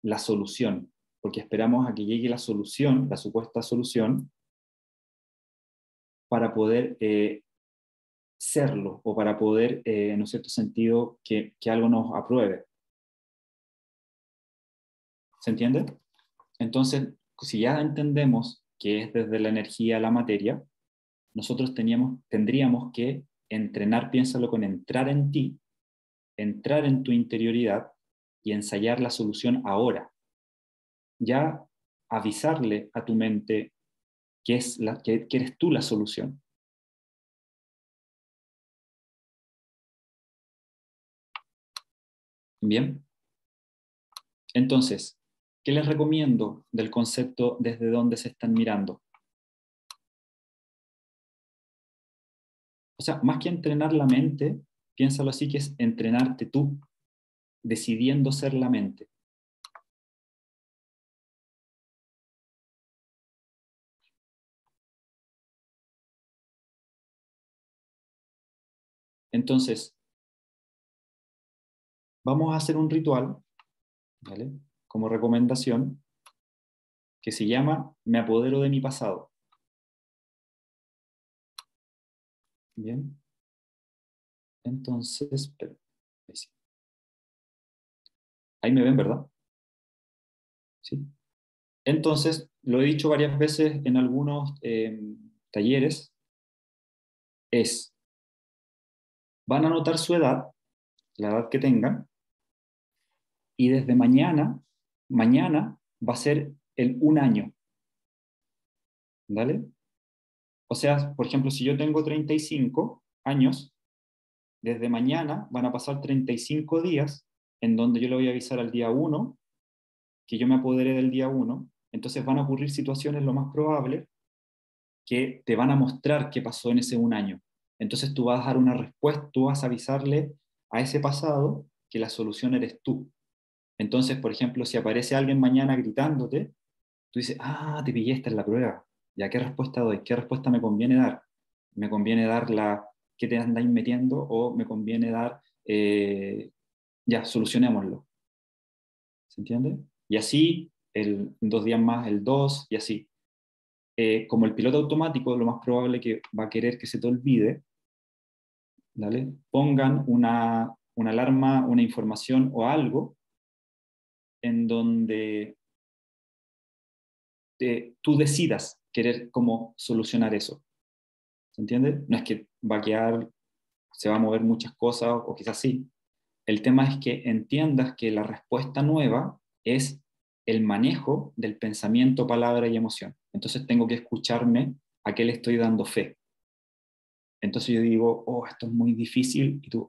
la solución, porque esperamos a que llegue la solución, la supuesta solución, para poder serlo o para poder, en un cierto sentido, que algo nos apruebe. ¿Se entiende? Entonces, si ya entendemos que es desde la energía a la materia, nosotros tendríamos que entrenar, piénsalo con entrar en ti, entrar en tu interioridad y ensayar la solución ahora. Ya avisarle a tu mente que eres tú la solución. Bien. Entonces, ¿qué les recomiendo del concepto desde dónde se están mirando? O sea, más que entrenar la mente, piénsalo así, que es entrenarte tú, decidiendo ser la mente. Entonces, vamos a hacer un ritual, ¿vale? Como recomendación, que se llama Me apodero de mi pasado. Bien. Entonces, espera, ahí sí. Ahí me ven, ¿verdad? Sí. Entonces, lo he dicho varias veces en algunos talleres, van a anotar su edad, la edad que tengan, y desde mañana va a ser el 1 año, ¿vale? O sea, por ejemplo, si yo tengo 35 años, desde mañana van a pasar 35 días en donde yo le voy a avisar al día 1 que yo me apoderé del día 1. Entonces van a ocurrir situaciones, lo más probable, que te van a mostrar qué pasó en ese 1 año. Entonces tú vas a dar una respuesta, tú vas a avisarle a ese pasado que la solución eres tú. Entonces, por ejemplo, si aparece alguien mañana gritándote, tú dices, ah, te pillé, esta en la prueba. ¿Ya qué respuesta doy? ¿Qué respuesta me conviene dar? ¿Me conviene dar la que te andáis metiendo o me conviene dar, ya, solucionémoslo? ¿Se entiende? Y así, 2 días más, el 2, y así. Como el piloto automático, lo más probable que va a querer que se te olvide, ¿vale? Pongan una alarma, una información o algo en donde tú decidas querer cómo solucionar eso. ¿Se entiende? No es que va a quedar, se va a mover muchas cosas, o quizás sí. El tema es que entiendas que la respuesta nueva es el manejo del pensamiento, palabra y emoción. Entonces tengo que escucharme a qué le estoy dando fe. Entonces yo digo, oh, esto es muy difícil, y tú,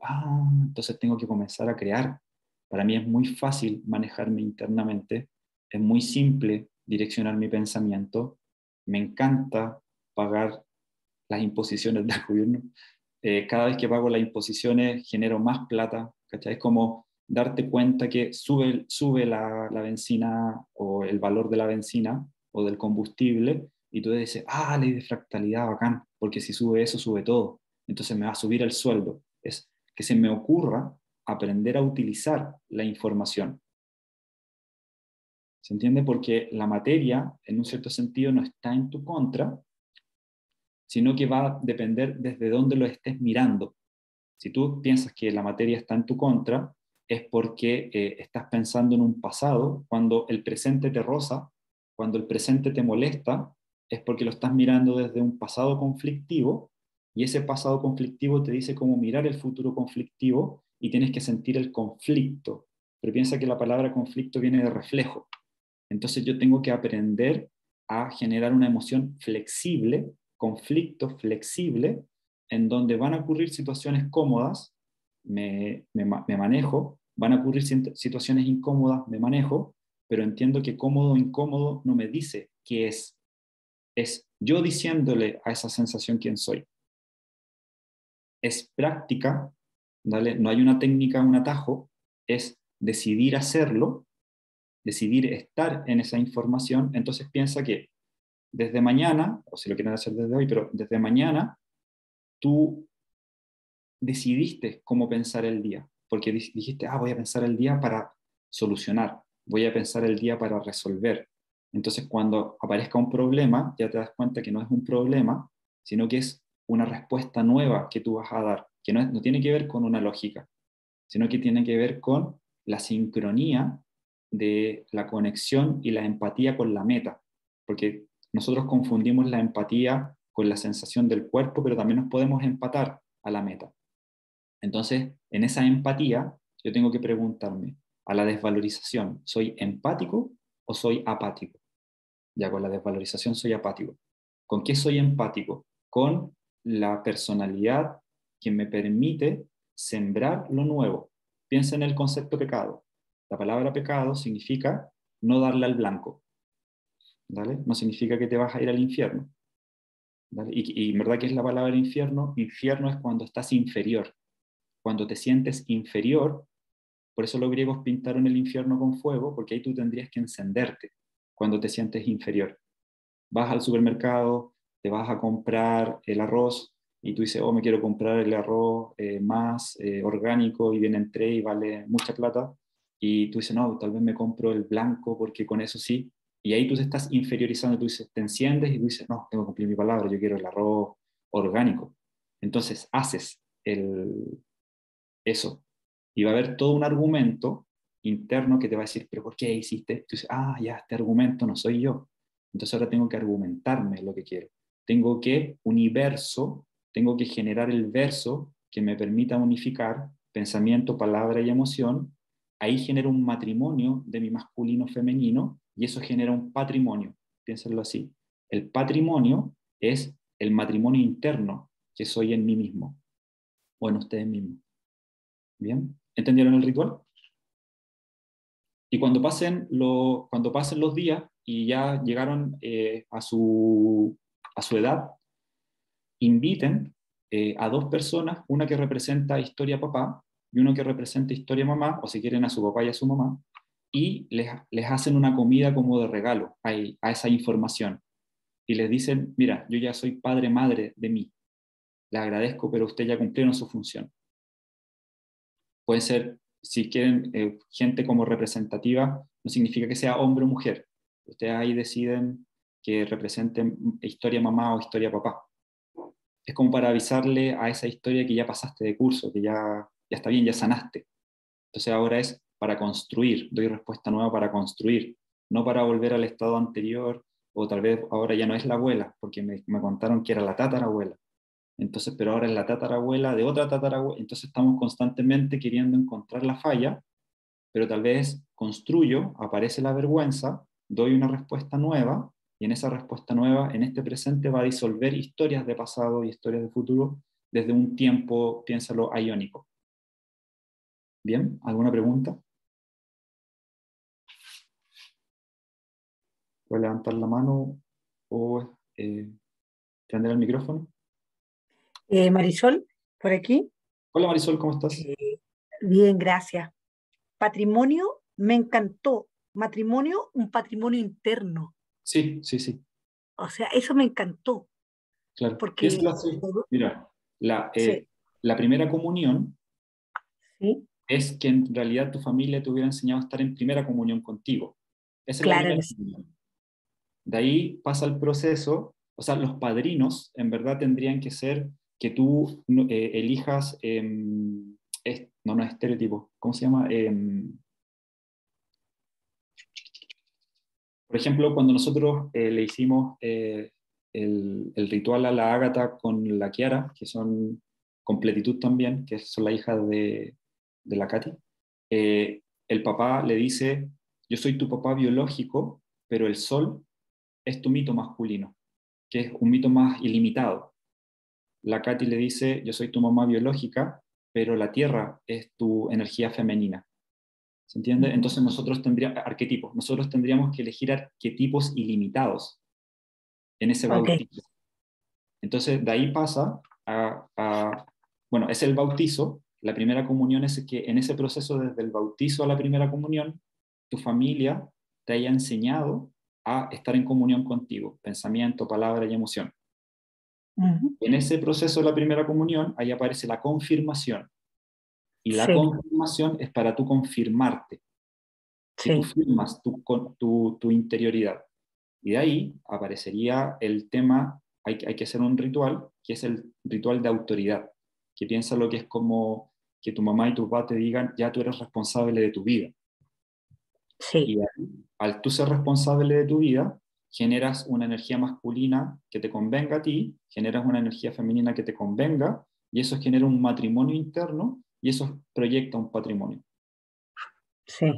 entonces tengo que comenzar a crear. Para mí es muy fácil manejarme internamente, es muy simple direccionar mi pensamiento, me encanta pagar las imposiciones del gobierno. Cada vez que pago las imposiciones genero más plata, ¿cachai? Es como darte cuenta que sube la benzina o el valor de la benzina o del combustible, y tú dices, ley de fractalidad, bacán, porque si sube eso, sube todo. Entonces me va a subir el sueldo. Es que se me ocurra aprender a utilizar la información. ¿Se entiende? Porque la materia, en un cierto sentido, no está en tu contra, sino que va a depender desde dónde lo estés mirando. Si tú piensas que la materia está en tu contra, es porque estás pensando en un pasado. Cuando el presente te roza, cuando el presente te molesta, es porque lo estás mirando desde un pasado conflictivo, y ese pasado conflictivo te dice cómo mirar el futuro conflictivo, y tienes que sentir el conflicto. Pero piensa que la palabra conflicto viene de reflejo. Entonces yo tengo que aprender a generar una emoción flexible, conflicto flexible, en donde van a ocurrir situaciones cómodas, me manejo, van a ocurrir situaciones incómodas, me manejo, pero entiendo que cómodo o incómodo no me dice qué es yo diciéndole a esa sensación quién soy. Es práctica, ¿vale? No hay una técnica, un atajo, es decidir hacerlo, decidir estar en esa información. Entonces piensa que desde mañana, o si lo quieren hacer desde hoy, pero desde mañana, tú decidiste cómo pensar el día, porque dijiste, voy a pensar el día para solucionar, voy a pensar el día para resolver. Entonces, cuando aparezca un problema, ya te das cuenta que no es un problema, sino que es una respuesta nueva que tú vas a dar, que no tiene que ver con una lógica, sino que tiene que ver con la sincronía de la conexión y la empatía con la meta, porque nosotros confundimos la empatía con la sensación del cuerpo, pero también nos podemos empatar a la meta. Entonces, en esa empatía, yo tengo que preguntarme, a la desvalorización, ¿soy empático o soy apático? Ya con la desvalorización soy apático. ¿Con qué soy empático? Con la personalidad que me permite sembrar lo nuevo. Piensa en el concepto pecado. La palabra pecado significa no darle al blanco, ¿vale? No significa que te vas a ir al infierno, ¿vale? Y en verdad, ¿qué es la palabra infierno? Infierno es cuando estás inferior. Cuando te sientes inferior, por eso los griegos pintaron el infierno con fuego, porque ahí tú tendrías que encenderte cuando te sientes inferior. Vas al supermercado, te vas a comprar el arroz y tú dices, me quiero comprar el arroz más orgánico, y viene en tray y vale mucha plata, y tú dices, no, tal vez me compro el blanco porque con eso sí, y ahí tú te estás inferiorizando, tú dices, te enciendes y tú dices, no, tengo que cumplir mi palabra, yo quiero el arroz orgánico. Entonces haces eso, y va a haber todo un argumento interno que te va a decir, pero ¿por qué hiciste? Tú dices, ya, este argumento no soy yo. Entonces ahora tengo que argumentarme lo que quiero. Tengo que universo, tengo que generar el verso que me permita unificar pensamiento, palabra y emoción. Ahí genero un matrimonio de mi masculino femenino, y eso genera un patrimonio. Piénsenlo así. El patrimonio es el matrimonio interno que soy en mí mismo o en ustedes mismos. ¿Bien? ¿Entendieron el ritual? Y cuando pasen los días y ya llegaron a su edad, inviten a dos personas, una que representa historia papá y uno que representa historia mamá, o si quieren a su papá y a su mamá, y les hacen una comida como de regalo a esa información. Y les dicen, mira, yo ya soy padre, madre de mí, le agradezco, pero usted ya cumplieron su función. Puede ser, si quieren, gente como representativa, no significa que sea hombre o mujer. Ustedes ahí deciden que representen historia mamá o historia papá. Es como para avisarle a esa historia que ya pasaste de curso, que ya está bien, ya sanaste. Entonces ahora es para construir, doy respuesta nueva para construir, no para volver al estado anterior, o tal vez ahora ya no es la abuela, porque me contaron que era la tatarabuela. Entonces, pero ahora es la tatarabuela de otra tatarabuela, entonces estamos constantemente queriendo encontrar la falla, pero tal vez construyo, aparece la vergüenza, doy una respuesta nueva, y en esa respuesta nueva, en este presente, va a disolver historias de pasado y historias de futuro desde un tiempo, piénsalo, iónico. ¿Bien? ¿Alguna pregunta? ¿Puede levantar la mano o prender el micrófono? Marisol, por aquí. Hola Marisol, ¿cómo estás? Bien, gracias. Patrimonio, me encantó. Matrimonio, un patrimonio interno. Sí, sí, sí. O sea, eso me encantó. Claro. Porque Piénsalo así. Mira, sí, la primera comunión sí, es que en realidad tu familia te hubiera enseñado a estar en primera comunión contigo. Esa es la claro, primera comunión. De ahí pasa el proceso O sea, los padrinos en verdad tendrían que ser que tú elijas, no es estereotipo, ¿cómo se llama? Por ejemplo, cuando nosotros le hicimos el ritual a la Ágata con la Kiara, que son completitud también, que son la hija de la Katy, el papá le dice, yo soy tu papá biológico, pero el sol es tu mito masculino, que es un mito más ilimitado. La Katy le dice, yo soy tu mamá biológica, pero la tierra es tu energía femenina. ¿Se entiende? Entonces nosotros tendríamos que elegir arquetipos ilimitados en ese bautizo. Entonces de ahí pasa bueno, es el bautizo, la primera comunión es que en ese proceso desde el bautizo a la primera comunión, tu familia te haya enseñado a estar en comunión contigo, pensamiento, palabra y emoción. En ese proceso de la primera comunión, ahí aparece la confirmación. Y la confirmación es para tú confirmarte, que tú firmas tu interioridad. Y de ahí aparecería el tema, hay que hacer un ritual, que es el ritual de autoridad, que piensa lo que es como que tu mamá y tu papá te digan, ya tú eres responsable de tu vida. Y al tú ser responsable de tu vida, generas una energía masculina que te convenga a ti, generas una energía femenina que te convenga, y eso genera un matrimonio interno, y eso proyecta un patrimonio. Sí,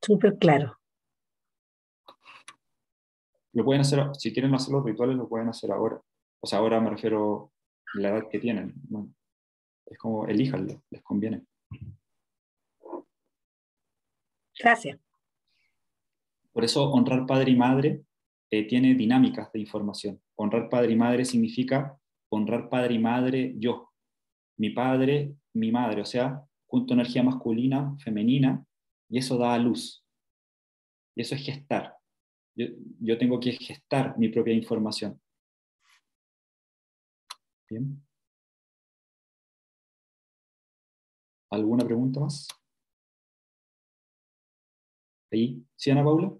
súper claro. Lo pueden hacer, si quieren hacer los rituales, lo pueden hacer ahora. O sea, ahora me refiero a la edad que tienen. Bueno, es como, elíjanlo, les conviene. Gracias. Por eso honrar padre y madre tiene dinámicas de información. Honrar padre y madre significa honrar padre y madre yo, mi padre, mi madre, o sea, junto energía masculina, femenina, y eso da a luz. Y eso es gestar. Yo tengo que gestar mi propia información. Bien. ¿Alguna pregunta más? Ahí, ¿sí, Ana Paula?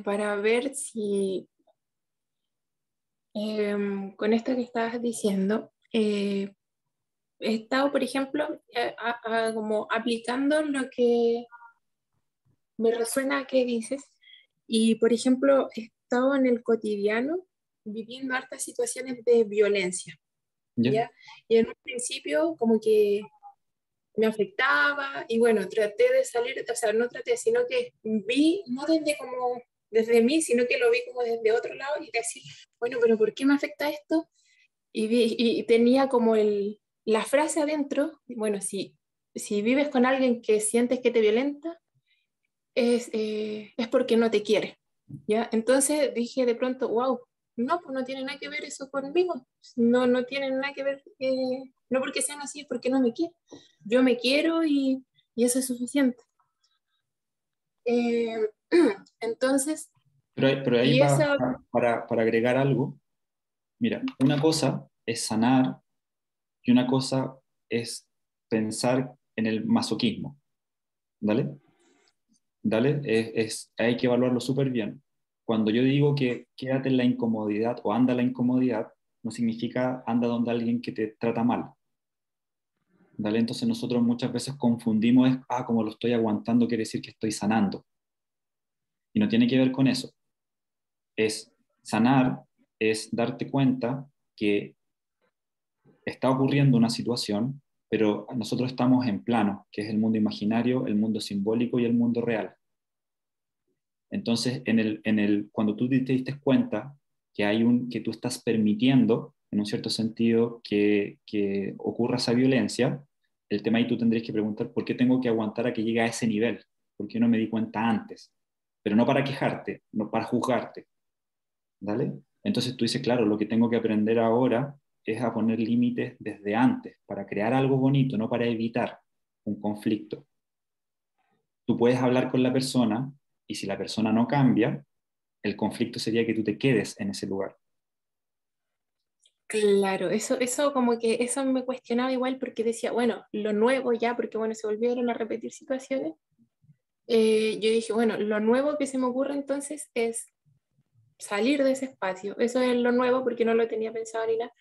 Para ver si con esto que estabas diciendo, he estado, por ejemplo, como aplicando lo que me resuena que dices, y por ejemplo, he estado en el cotidiano viviendo hartas situaciones de violencia, ¿ya? Y en un principio como que me afectaba, y bueno, traté de salir, o sea, no traté, sino que vi, no desde mí, sino que lo vi como desde otro lado, y decir, bueno, pero ¿por qué me afecta esto? Y tenía como la frase adentro, bueno, si vives con alguien que sientes que te violenta, es porque no te quiere, ¿ya? Entonces dije de pronto, wow, no, pues no tiene nada que ver eso conmigo, no tiene nada que ver, no porque sean así, es porque no me quiere. Yo me quiero y eso es suficiente. Entonces, pero ahí para agregar algo, mira, una cosa es sanar y una cosa es pensar en el masoquismo. ¿Dale? ¿Dale? Hay que evaluarlo súper bien. Cuando yo digo que quédate en la incomodidad o anda la incomodidad, no significa anda donde alguien que te trata mal. ¿Dale? Entonces nosotros muchas veces confundimos, como lo estoy aguantando quiere decir que estoy sanando. Y no tiene que ver con eso. Sanar es darte cuenta que está ocurriendo una situación, pero nosotros estamos en plano, que es el mundo imaginario, el mundo simbólico y el mundo real. Entonces, cuando tú te diste cuenta que tú estás permitiendo, en un cierto sentido, que ocurra esa violencia, el tema ahí tú tendrías que preguntar, ¿por qué tengo que aguantar a que llegue a ese nivel? ¿Por qué no me di cuenta antes? Pero no para quejarte, no para juzgarte. ¿Dale? Entonces tú dices, claro, lo que tengo que aprender ahora es a poner límites desde antes, para crear algo bonito, no para evitar un conflicto. Tú puedes hablar con la persona y si la persona no cambia, el conflicto sería que tú te quedes en ese lugar. claro, eso como que eso me cuestionaba igual porque decía, bueno, lo nuevo ya, porque bueno, se volvieron a repetir situaciones, yo dije, bueno, lo nuevo que se me ocurre entonces es salir de ese espacio. Eso es lo nuevo porque no lo tenía pensado ni nada.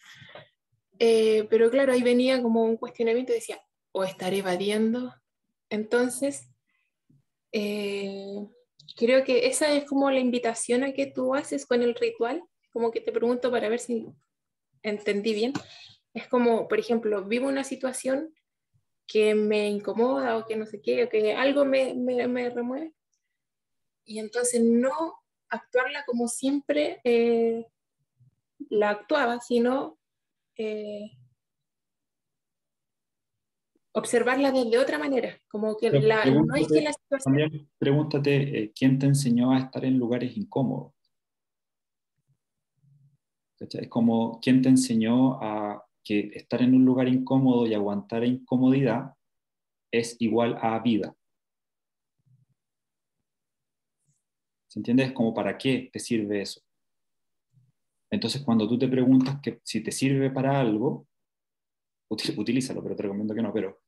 Pero claro, ahí venía como un cuestionamiento y decía, o estaré evadiendo. Entonces, creo que esa es como la invitación a que tú haces con el ritual, como que te pregunto para ver si entendí bien. Es como, por ejemplo, vivo una situación que me incomoda o que no sé qué, o que algo me remueve, y entonces no actuarla como siempre la actuaba, sino eh, observarla desde otra manera, como que Pero no es que la situación... también pregúntate, ¿quién te enseñó a estar en lugares incómodos? ¿Cachai? Es como, ¿quién te enseñó a que estar en un lugar incómodo y aguantar incomodidad es igual a vida? ¿Se entiende? Es como, ¿para qué te sirve eso? Entonces, cuando tú te preguntas que si te sirve para algo, utilízalo, pero te recomiendo que no. Pero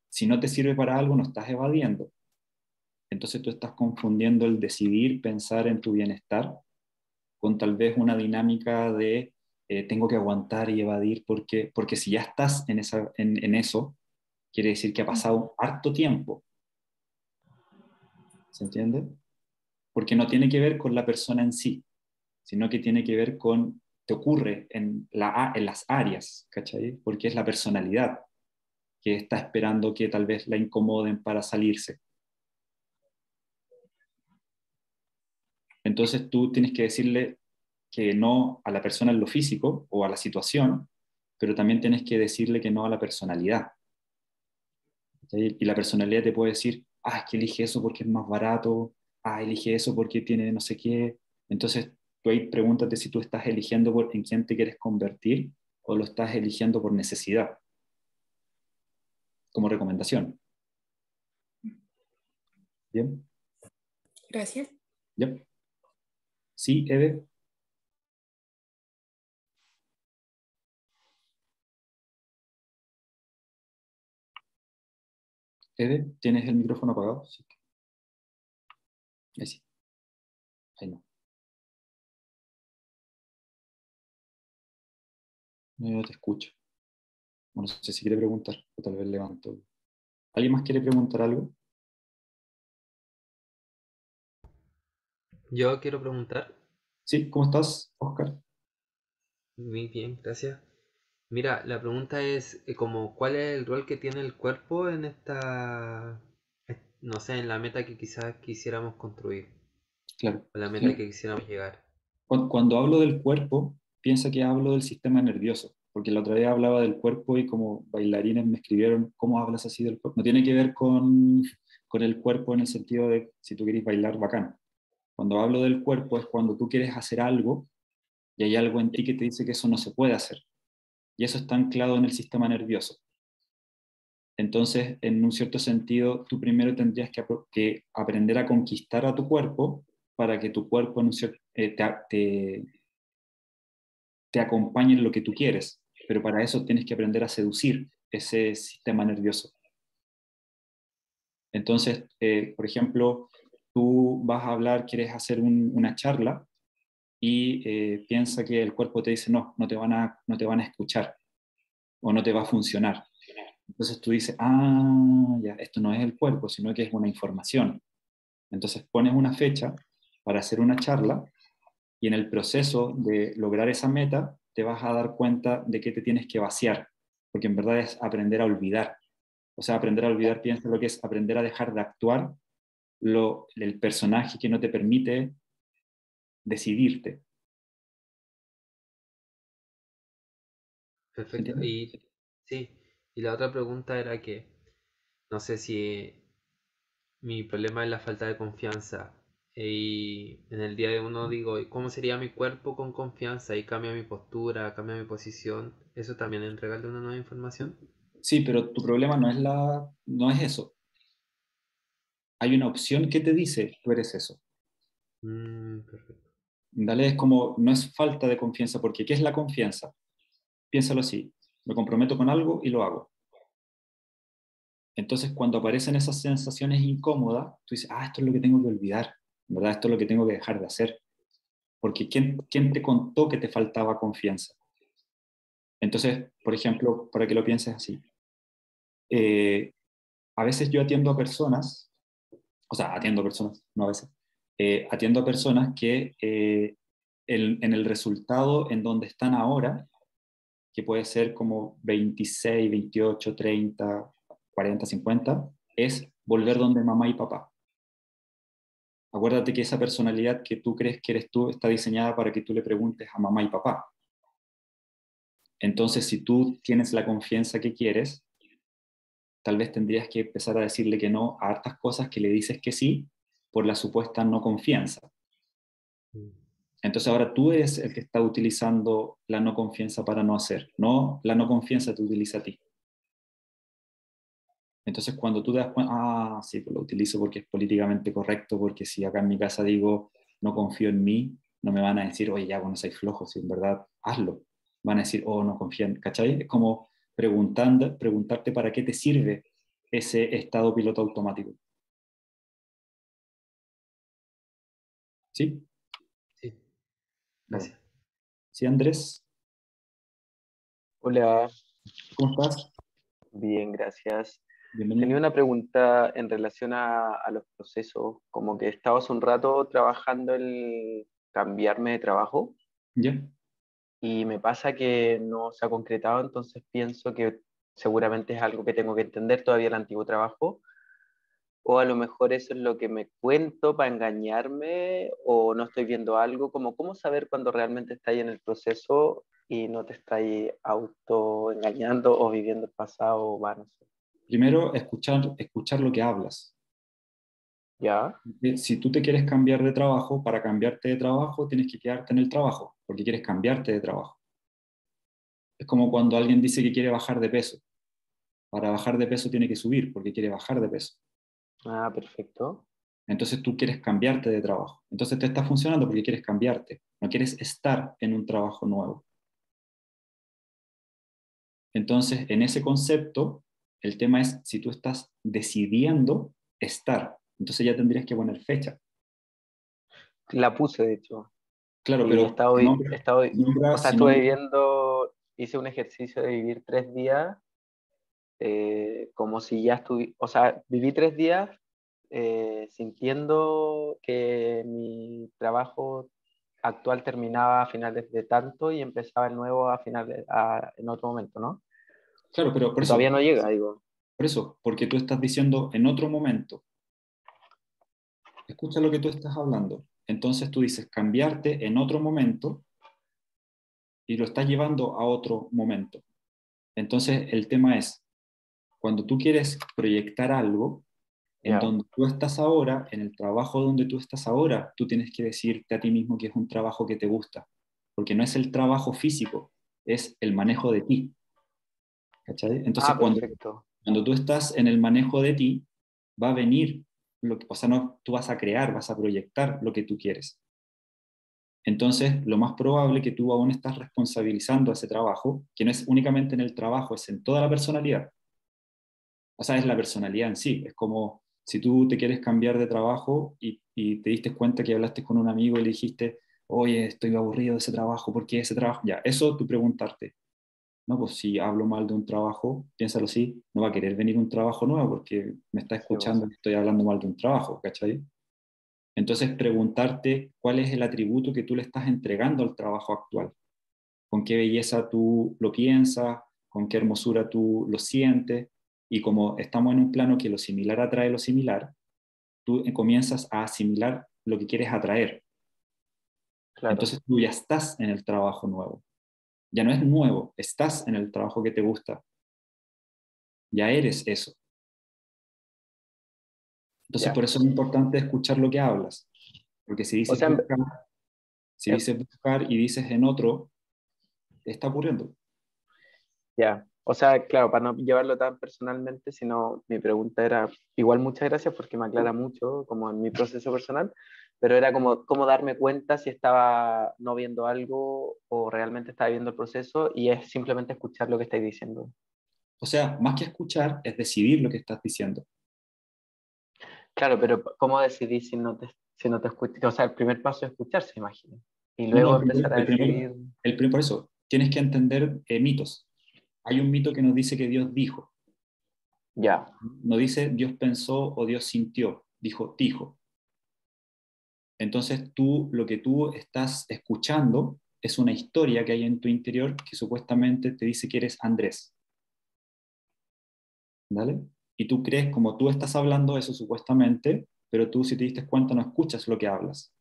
si no te sirve para algo, no estás evadiendo. Entonces tú estás confundiendo el decidir pensar en tu bienestar con tal vez una dinámica de tengo que aguantar y evadir, porque si ya estás en eso, quiere decir que ha pasado harto tiempo. ¿Se entiende? Porque no tiene que ver con la persona en sí, sino que tiene que ver con, te ocurre en las áreas, ¿cachai? Porque es la personalidad que está esperando que tal vez la incomoden para salirse. Entonces tú tienes que decirle que no a la persona en lo físico o a la situación, pero también tienes que decirle que no a la personalidad. ¿Sí? Y la personalidad te puede decir, es que elige eso porque es más barato, elige eso porque tiene no sé qué. Entonces tú ahí pregúntate si tú estás eligiendo en quién te quieres convertir o lo estás eligiendo por necesidad, como recomendación. ¿Bien? Gracias. ¿Ya? ¿Sí, Eve? Eve, ¿tienes el micrófono apagado? Sí. Ahí sí. Ahí no. No te escucho. Bueno, no sé si quiere preguntar, o tal vez levanto. ¿Alguien más quiere preguntar algo? Yo quiero preguntar. Sí, ¿cómo estás, Oscar? Muy bien, gracias. Mira, la pregunta es como ¿cuál es el rol que tiene el cuerpo en esta, no sé, en la meta que quizás quisiéramos construir, Claro. o la meta que quisiéramos llegar? Cuando hablo del cuerpo, piensa que hablo del sistema nervioso, porque la otra vez hablaba del cuerpo y como bailarines me escribieron, ¿cómo hablas así del cuerpo? No tiene que ver con el cuerpo en el sentido de si tú quieres bailar bacán. Cuando hablo del cuerpo es cuando tú quieres hacer algo y hay algo en ti que te dice que eso no se puede hacer. Y eso está anclado en el sistema nervioso. Entonces, en un cierto sentido, tú primero tendrías que aprender a conquistar a tu cuerpo para que tu cuerpo te acompañe en lo que tú quieres. Pero para eso tienes que aprender a seducir ese sistema nervioso. Entonces, por ejemplo, tú vas a hablar, quieres hacer una charla y piensa que el cuerpo te dice, no no te van a escuchar o no te va a funcionar. Entonces tú dices, ya, esto no es el cuerpo, sino que es una información. Entonces pones una fecha para hacer una charla y en el proceso de lograr esa meta te vas a dar cuenta de que te tienes que vaciar, porque en verdad es aprender a olvidar. O sea, aprender a olvidar, piensa lo que es aprender a dejar de actuar el personaje que no te permite decidirte. ¿Se Perfecto. entiende? Y sí, y la otra pregunta era que no sé si mi problema es la falta de confianza. Y en el día de uno digo, ¿y cómo sería mi cuerpo con confianza? Y cambia mi postura, cambia mi posición. ¿Eso también es entregarle una nueva información? Sí, pero tu problema no es eso. Hay una opción que te dice, tú eres eso. Perfecto. Dale, es como, no es falta de confianza, porque ¿qué es la confianza? Piénsalo así, me comprometo con algo y lo hago. Entonces, cuando aparecen esas sensaciones incómodas, tú dices, esto es lo que tengo que olvidar, ¿verdad? Esto es lo que tengo que dejar de hacer. Porque ¿quién te contó que te faltaba confianza? Entonces, por ejemplo, para que lo pienses así, a veces yo atiendo a personas, atiendo a personas, no a veces, atiendo a personas que en el resultado en donde están ahora, que puede ser como 26, 28, 30, 40, 50, es volver donde mamá y papá. Acuérdate que esa personalidad que tú crees que eres tú está diseñada para que tú le preguntes a mamá y papá. Entonces, si tú tienes la confianza que quieres, tal vez tendrías que empezar a decirle que no a hartas cosas que le dices que sí por la supuesta no confianza. Entonces ahora tú eres el que está utilizando la no confianza para no hacer, no la no confianza te utiliza a ti. Entonces cuando tú te das cuenta, sí, pues lo utilizo porque es políticamente correcto, porque si acá en mi casa digo no confío en mí, no me van a decir, oye, ya, bueno, sois flojo, si en verdad, hazlo. Van a decir, no confían, ¿cachai? Es como preguntarte para qué te sirve ese estado piloto automático. ¿Sí? Sí, gracias. Sí, Andrés, Hola, ¿cómo estás? bien, gracias. Bienvenido. Tenía una pregunta en relación a los procesos, como que he estado hace un rato trabajando en cambiarme de trabajo ¿Ya? y me pasa que no se ha concretado, entonces pienso que seguramente es algo que tengo que entender todavía el antiguo trabajo, o a lo mejor eso es lo que me cuento para engañarme, o no estoy viendo algo, como cómo saber cuando realmente estáis en el proceso y no te estáis autoengañando o viviendo el pasado, o no sé. Primero, escuchar lo que hablas. ¿Ya? Si tú te quieres cambiar de trabajo, para cambiarte de trabajo tienes que quedarte en el trabajo, porque quieres cambiarte de trabajo. Es como cuando alguien dice que quiere bajar de peso. Para bajar de peso tiene que subir, porque quiere bajar de peso. Ah, perfecto. Entonces tú quieres cambiarte de trabajo. Entonces te está funcionando porque quieres cambiarte. No quieres estar en un trabajo nuevo. Entonces, en ese concepto, el tema es si tú estás decidiendo estar. Entonces ya tendrías que poner fecha. La puse, de hecho. Claro, Y pero nombra, o sea, si estuve nombra, viviendo, hice un ejercicio de vivir 3 días, como si ya estuviera, o sea, viví 3 días sintiendo que mi trabajo actual terminaba a finales de tanto y empezaba el nuevo a finales, en otro momento, ¿no? claro, pero Que todavía no llega, digo. por eso, porque tú estás diciendo en otro momento. Escucha lo que tú estás hablando. Entonces tú dices cambiarte en otro momento y lo estás llevando a otro momento. Entonces el tema es, cuando tú quieres proyectar algo, en Ya, donde tú estás ahora, en el trabajo donde tú estás ahora, tú tienes que decirte a ti mismo que es un trabajo que te gusta, porque no es el trabajo físico, es el manejo de ti. ¿Cachai? Entonces, perfecto. cuando tú estás en el manejo de ti, va a venir, o sea, no, tú vas a crear, vas a proyectar lo que tú quieres. Entonces, lo más probable que tú aún estás responsabilizando a ese trabajo, que no es únicamente en el trabajo, es en toda la personalidad. O sea, es la personalidad en sí. Es como si tú te quieres cambiar de trabajo y te diste cuenta que hablaste con un amigo y le dijiste, oye, estoy aburrido de ese trabajo, ¿por qué ese trabajo? Ya, eso tú preguntarte. No, pues si hablo mal de un trabajo, piénsalo así, no va a querer venir un trabajo nuevo porque me está Sí, vos. escuchando que estoy hablando mal de un trabajo, ¿cachai? Entonces, preguntarte cuál es el atributo que tú le estás entregando al trabajo actual. Con qué belleza tú lo piensas, con qué hermosura tú lo sientes, y como estamos en un plano que lo similar atrae lo similar, tú comienzas a asimilar lo que quieres atraer. Claro. Entonces tú ya estás en el trabajo nuevo. Ya no es nuevo, estás en el trabajo que te gusta. Ya eres eso. Entonces Ya. por eso es importante escuchar lo que hablas. Porque O sea, si dices buscar y dices en otro, te está ocurriendo. ya, o sea, claro, para no llevarlo tan personalmente, sino mi pregunta era, igual muchas gracias porque me aclara mucho como en mi proceso personal, pero era como cómo darme cuenta si estaba no viendo algo o realmente estaba viendo el proceso y es simplemente escuchar lo que estáis diciendo. O sea, más que escuchar, es decidir lo que estás diciendo. Claro, pero ¿cómo decidís si no te escuchas? O sea, el primer paso es escucharse, imagino. Y No, no, luego empezar a decidir. por eso, tienes que entender mitos. Hay un mito que nos dice que Dios dijo. Ya. No dice Dios pensó o Dios sintió, dijo. Entonces lo que tú estás escuchando es una historia que hay en tu interior que supuestamente te dice que eres Andrés. ¿Vale? Y tú crees como tú estás hablando eso supuestamente, pero tú si te diste cuenta no escuchas lo que hablas.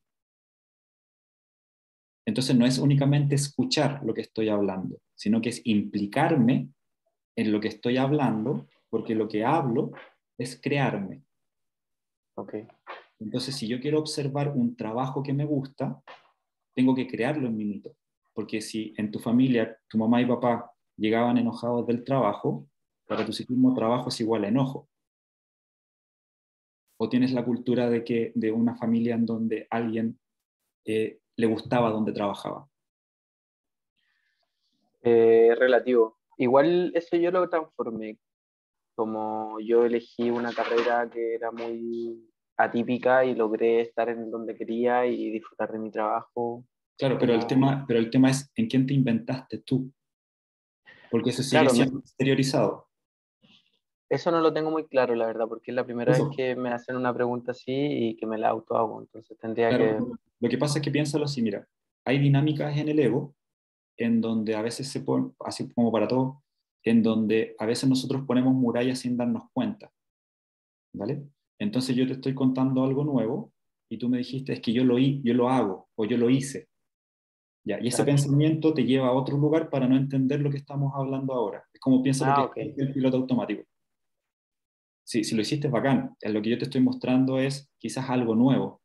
Entonces no es únicamente escuchar lo que estoy hablando, sino que es implicarme en lo que estoy hablando, porque lo que hablo es crearme. Okay. Entonces, si yo quiero observar un trabajo que me gusta, tengo que crearlo en mi mito. Porque si en tu familia tu mamá y papá llegaban enojados del trabajo, para tu psiquismo trabajo es igual a enojo. O tienes la cultura de una familia en donde alguien le gustaba donde trabajaba. Relativo. Igual eso yo lo transformé. Como yo elegí una carrera que era muy atípica y logré estar en donde quería y disfrutar de mi trabajo. Claro, pero el tema es en quién te inventaste tú. Porque eso sigue Claro, siendo exteriorizado. eso no lo tengo muy claro, la verdad, porque es la primera vez Eso. que me hacen una pregunta así y que me la auto hago. Entonces tendría que... Claro, lo que pasa es que piénsalo así, mira, hay dinámicas en el ego en donde a veces se pone, así como para todo, en donde a veces nosotros ponemos murallas sin darnos cuenta, ¿vale? Entonces yo te estoy contando algo nuevo y tú me dijiste, es que yo lo hago o yo lo hice, ¿ya? Y ese Claro. pensamiento te lleva a otro lugar para no entender lo que estamos hablando ahora. Es como piensa lo que Ok. es el piloto automático. Sí, si lo hiciste, bacán. Lo que yo te estoy mostrando es quizás algo nuevo.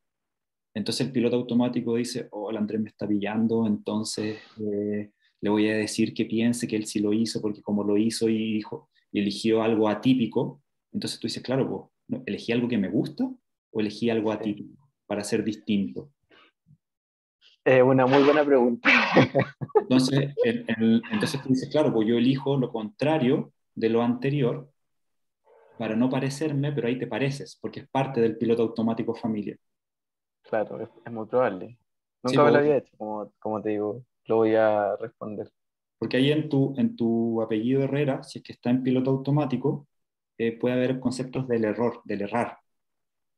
Entonces el piloto automático dice, oh, el Andrés me está pillando, entonces le voy a decir que piense que él sí lo hizo, porque como lo hizo y dijo, y eligió algo atípico, entonces tú dices, claro, pues, ¿no? ¿Elegí algo que me gusta o elegí algo Sí. atípico para ser distinto? Una muy buena pregunta. Entonces tú dices, claro, pues yo elijo lo contrario de lo anterior para no parecerme, pero ahí te pareces, porque es parte del piloto automático familia. Claro, es muy probable. Sí, Nunca me lo pues, había hecho, como te digo, lo voy a responder. porque ahí en tu apellido Herrera, si es que está en piloto automático, puede haber conceptos del error, del errar,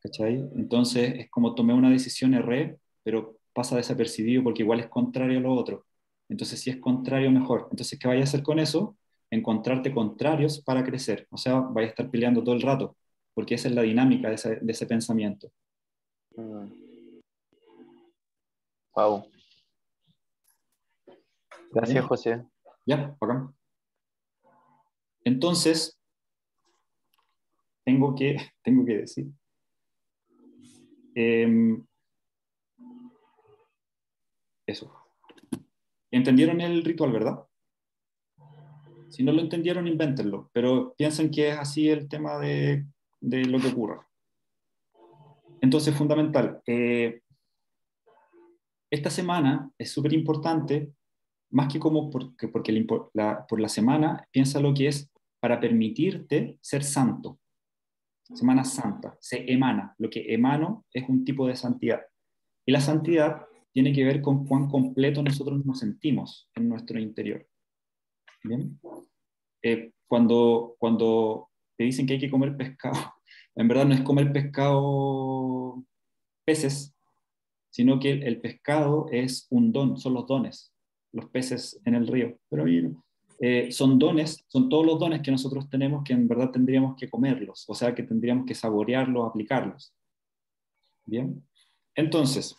¿cachai? Entonces es como tomé una decisión, erré, pero pasa desapercibido porque igual es contrario a lo otro. Entonces si es contrario, mejor. Entonces, ¿qué vaya a hacer con eso? Encontrarte contrarios para crecer. O sea, vaya a estar peleando todo el rato, porque esa es la dinámica de ese pensamiento. Wow. Gracias, ¿Bien? José. Ya, bacán. Entonces, tengo que decir. Eso. ¿Entendieron el ritual, verdad? Si no lo entendieron, invéntenlo, pero piensen que es así el tema de lo que ocurra. Entonces, fundamental. Esta semana es súper importante, más que como por la semana, piensa lo que es para permitirte ser santo. Semana Santa, se emana. Lo que emano es un tipo de santidad. Y la santidad tiene que ver con cuán completo nosotros nos sentimos en nuestro interior. ¿Bien? Cuando te dicen que hay que comer pescado, en verdad no es comer pescado, peces, sino que el pescado es un don, son los dones, los peces en el río. Pero son dones, son todos los dones que nosotros tenemos que en verdad tendríamos que comerlos, o sea que tendríamos que saborearlos, aplicarlos. Bien, entonces,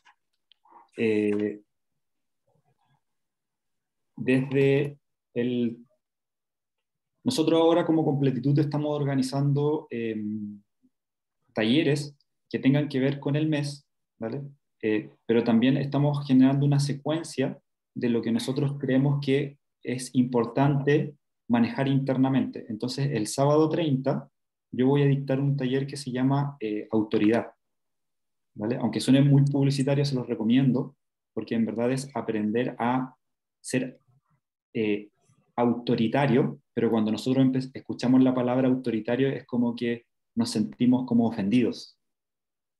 desde el nosotros ahora como Completitud estamos organizando talleres que tengan que ver con el mes, ¿vale? Pero también estamos generando una secuencia de lo que nosotros creemos que es importante manejar internamente. Entonces, el sábado 30 yo voy a dictar un taller que se llama Autoridad, ¿vale? Aunque suene muy publicitario, se los recomiendo, porque en verdad es aprender a ser autoritario, pero cuando nosotros escuchamos la palabra autoritario es como que nos sentimos como ofendidos.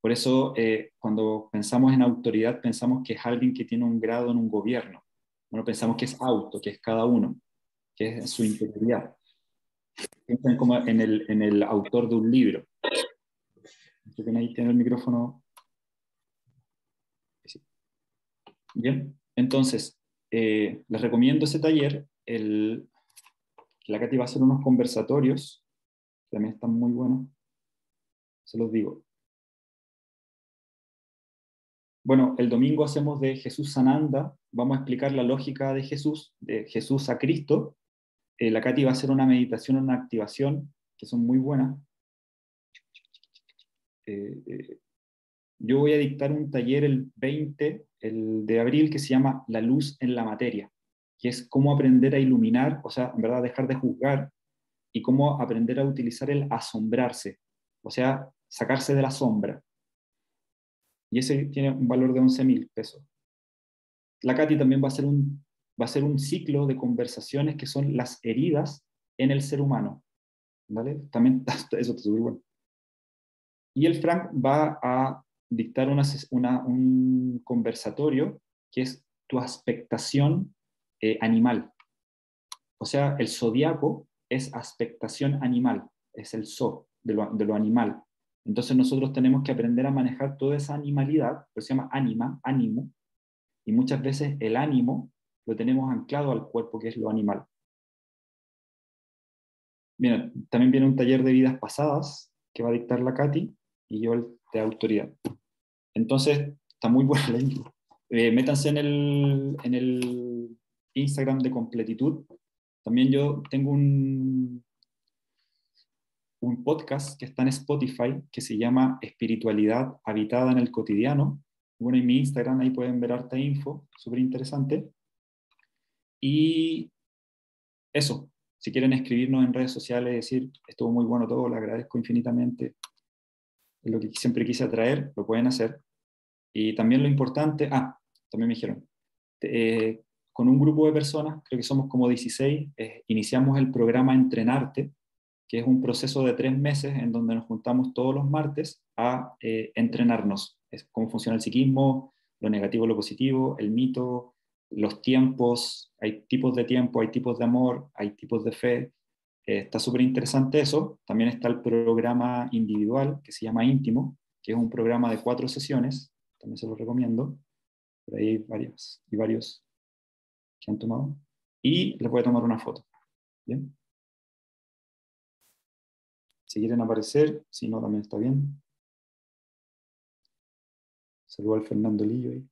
Por eso, cuando pensamos en autoridad, pensamos que es alguien que tiene un grado en un gobierno. No pensamos que es auto, que es cada uno, que es su interioridad. Piensan como en el autor de un libro. Ahí tiene el micrófono. Sí. Bien, entonces, les recomiendo ese taller. La Katy va a hacer unos conversatorios, que también están muy buenos. Se los digo. Bueno, el domingo hacemos de Jesús Sananda, vamos a explicar la lógica de Jesús a Cristo. La Katy va a hacer una meditación, una activación, que son muy buenas. Yo voy a dictar un taller el 20, el de abril, que se llama La luz en la materia, que es cómo aprender a iluminar, o sea, en verdad dejar de juzgar, y cómo aprender a utilizar el asombrarse, o sea, sacarse de la sombra. Y ese tiene un valor de 11.000 pesos. La Katy también va a hacer un ciclo de conversaciones que son las heridas en el ser humano. ¿Vale? También eso está súper bueno. Y el Frank va a dictar un conversatorio que es tu aspectación animal. O sea, el zodiaco es aspectación animal, es el de lo animal. Entonces nosotros tenemos que aprender a manejar toda esa animalidad, que se llama ánimo, y muchas veces el ánimo lo tenemos anclado al cuerpo, que es lo animal. Bien, también viene un taller de vidas pasadas que va a dictar la Katy y yo el de autoridad. Entonces, está muy buena la info. Métanse en el Instagram de Completitud. También yo tengo un podcast que está en Spotify que se llama Espiritualidad Habitada en el Cotidiano. Bueno, en mi Instagram ahí pueden ver harta info, súper interesante. Y eso, si quieren escribirnos en redes sociales, decir, estuvo muy bueno todo, le agradezco infinitamente, es lo que siempre quise traer, lo pueden hacer. Y también lo importante, también me dijeron, con un grupo de personas, creo que somos como 16, iniciamos el programa Entrenarte, que es un proceso de 3 meses en donde nos juntamos todos los martes a entrenarnos. Es cómo funciona el psiquismo, lo negativo, lo positivo, el mito, los tiempos, hay tipos de tiempo, hay tipos de amor, hay tipos de fe. Está súper interesante eso. También está el programa individual que se llama Íntimo, que es un programa de 4 sesiones, también se lo recomiendo. Por ahí hay varios que han tomado. Y les voy a tomar una foto. ¿Bien? Si quieren aparecer, si no, también está bien. Saludo al Fernando Lillo ahí.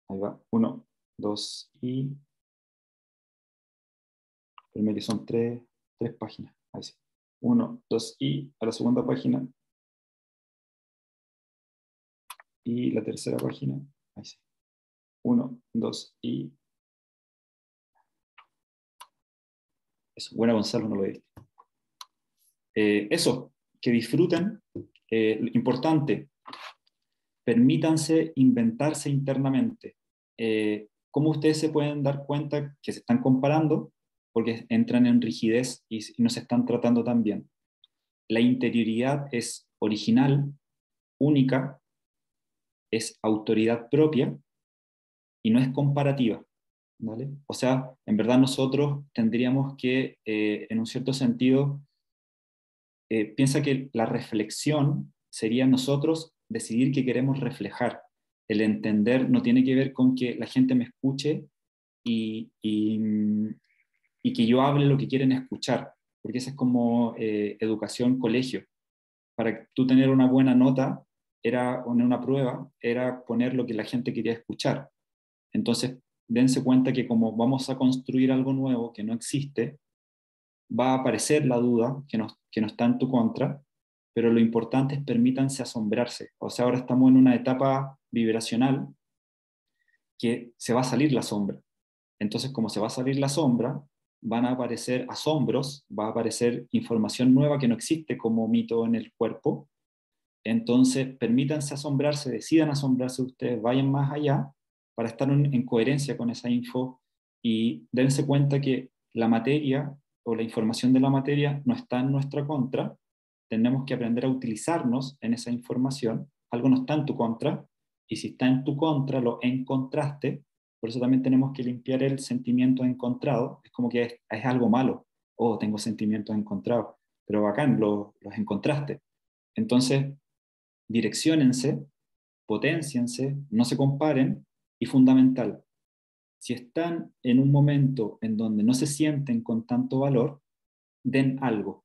Ahí va. 1, 2 y... Primero son 3 páginas. Ahí sí. 1, 2 y a la segunda página. Y la tercera página. Ahí sí. 1, 2 y... Eso. Buena, Gonzalo, no lo viste. Eso, que disfruten. Importante, permítanse inventarse internamente. ¿Cómo ustedes se pueden dar cuenta que se están comparando? Porque entran en rigidez y no se están tratando tan bien. La interioridad es original, única, es autoridad propia y no es comparativa. ¿Vale? O sea, en verdad nosotros tendríamos que, en un cierto sentido, piensa que la reflexión sería nosotros decidir qué queremos reflejar. El entender no tiene que ver con que la gente me escuche y que yo hable lo que quieren escuchar, porque esa es como educación colegio. Para tú tener una buena nota, era poner una prueba, era poner lo que la gente quería escuchar. Entonces, dense cuenta que como vamos a construir algo nuevo que no existe, va a aparecer la duda que no está en tu contra, pero lo importante es permítanse asombrarse. O sea, ahora estamos en una etapa vibracional que se va a salir la sombra. Entonces, como se va a salir la sombra, van a aparecer asombros, va a aparecer información nueva que no existe como mito en el cuerpo. Entonces, permítanse asombrarse, decidan asombrarse ustedes, vayan más allá para estar en coherencia con esa info y dense cuenta que la materia o la información de la materia no está en nuestra contra, tenemos que aprender a utilizarnos en esa información, algo no está en tu contra, y si está en tu contra, lo encontraste, por eso también tenemos que limpiar el sentimiento encontrado, es como que es algo malo, oh, tengo sentimientos encontrados, pero bacán, los encontraste. Entonces, direcciónense, potenciense, no se comparen, y fundamental, si están en un momento en donde no se sienten con tanto valor, den algo.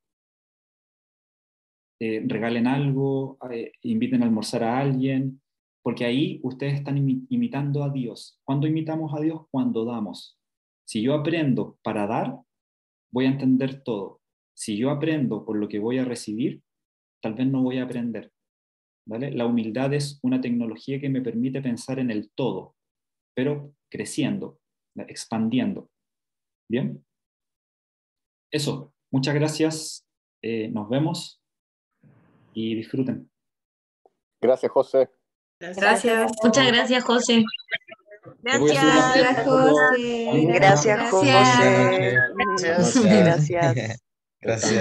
Regalen algo, inviten a almorzar a alguien, porque ahí ustedes están imitando a Dios. ¿Cuándo imitamos a Dios? Cuando damos. Si yo aprendo para dar, voy a entender todo. Si yo aprendo por lo que voy a recibir, tal vez no voy a aprender. ¿Vale? La humildad es una tecnología que me permite pensar en el todo, pero creciendo, expandiendo. ¿Bien? Eso. Muchas gracias. Nos vemos y disfruten. Gracias, José. Gracias. Muchas gracias, José. Gracias, José. Gracias, José. Gracias. Gracias. Gracias.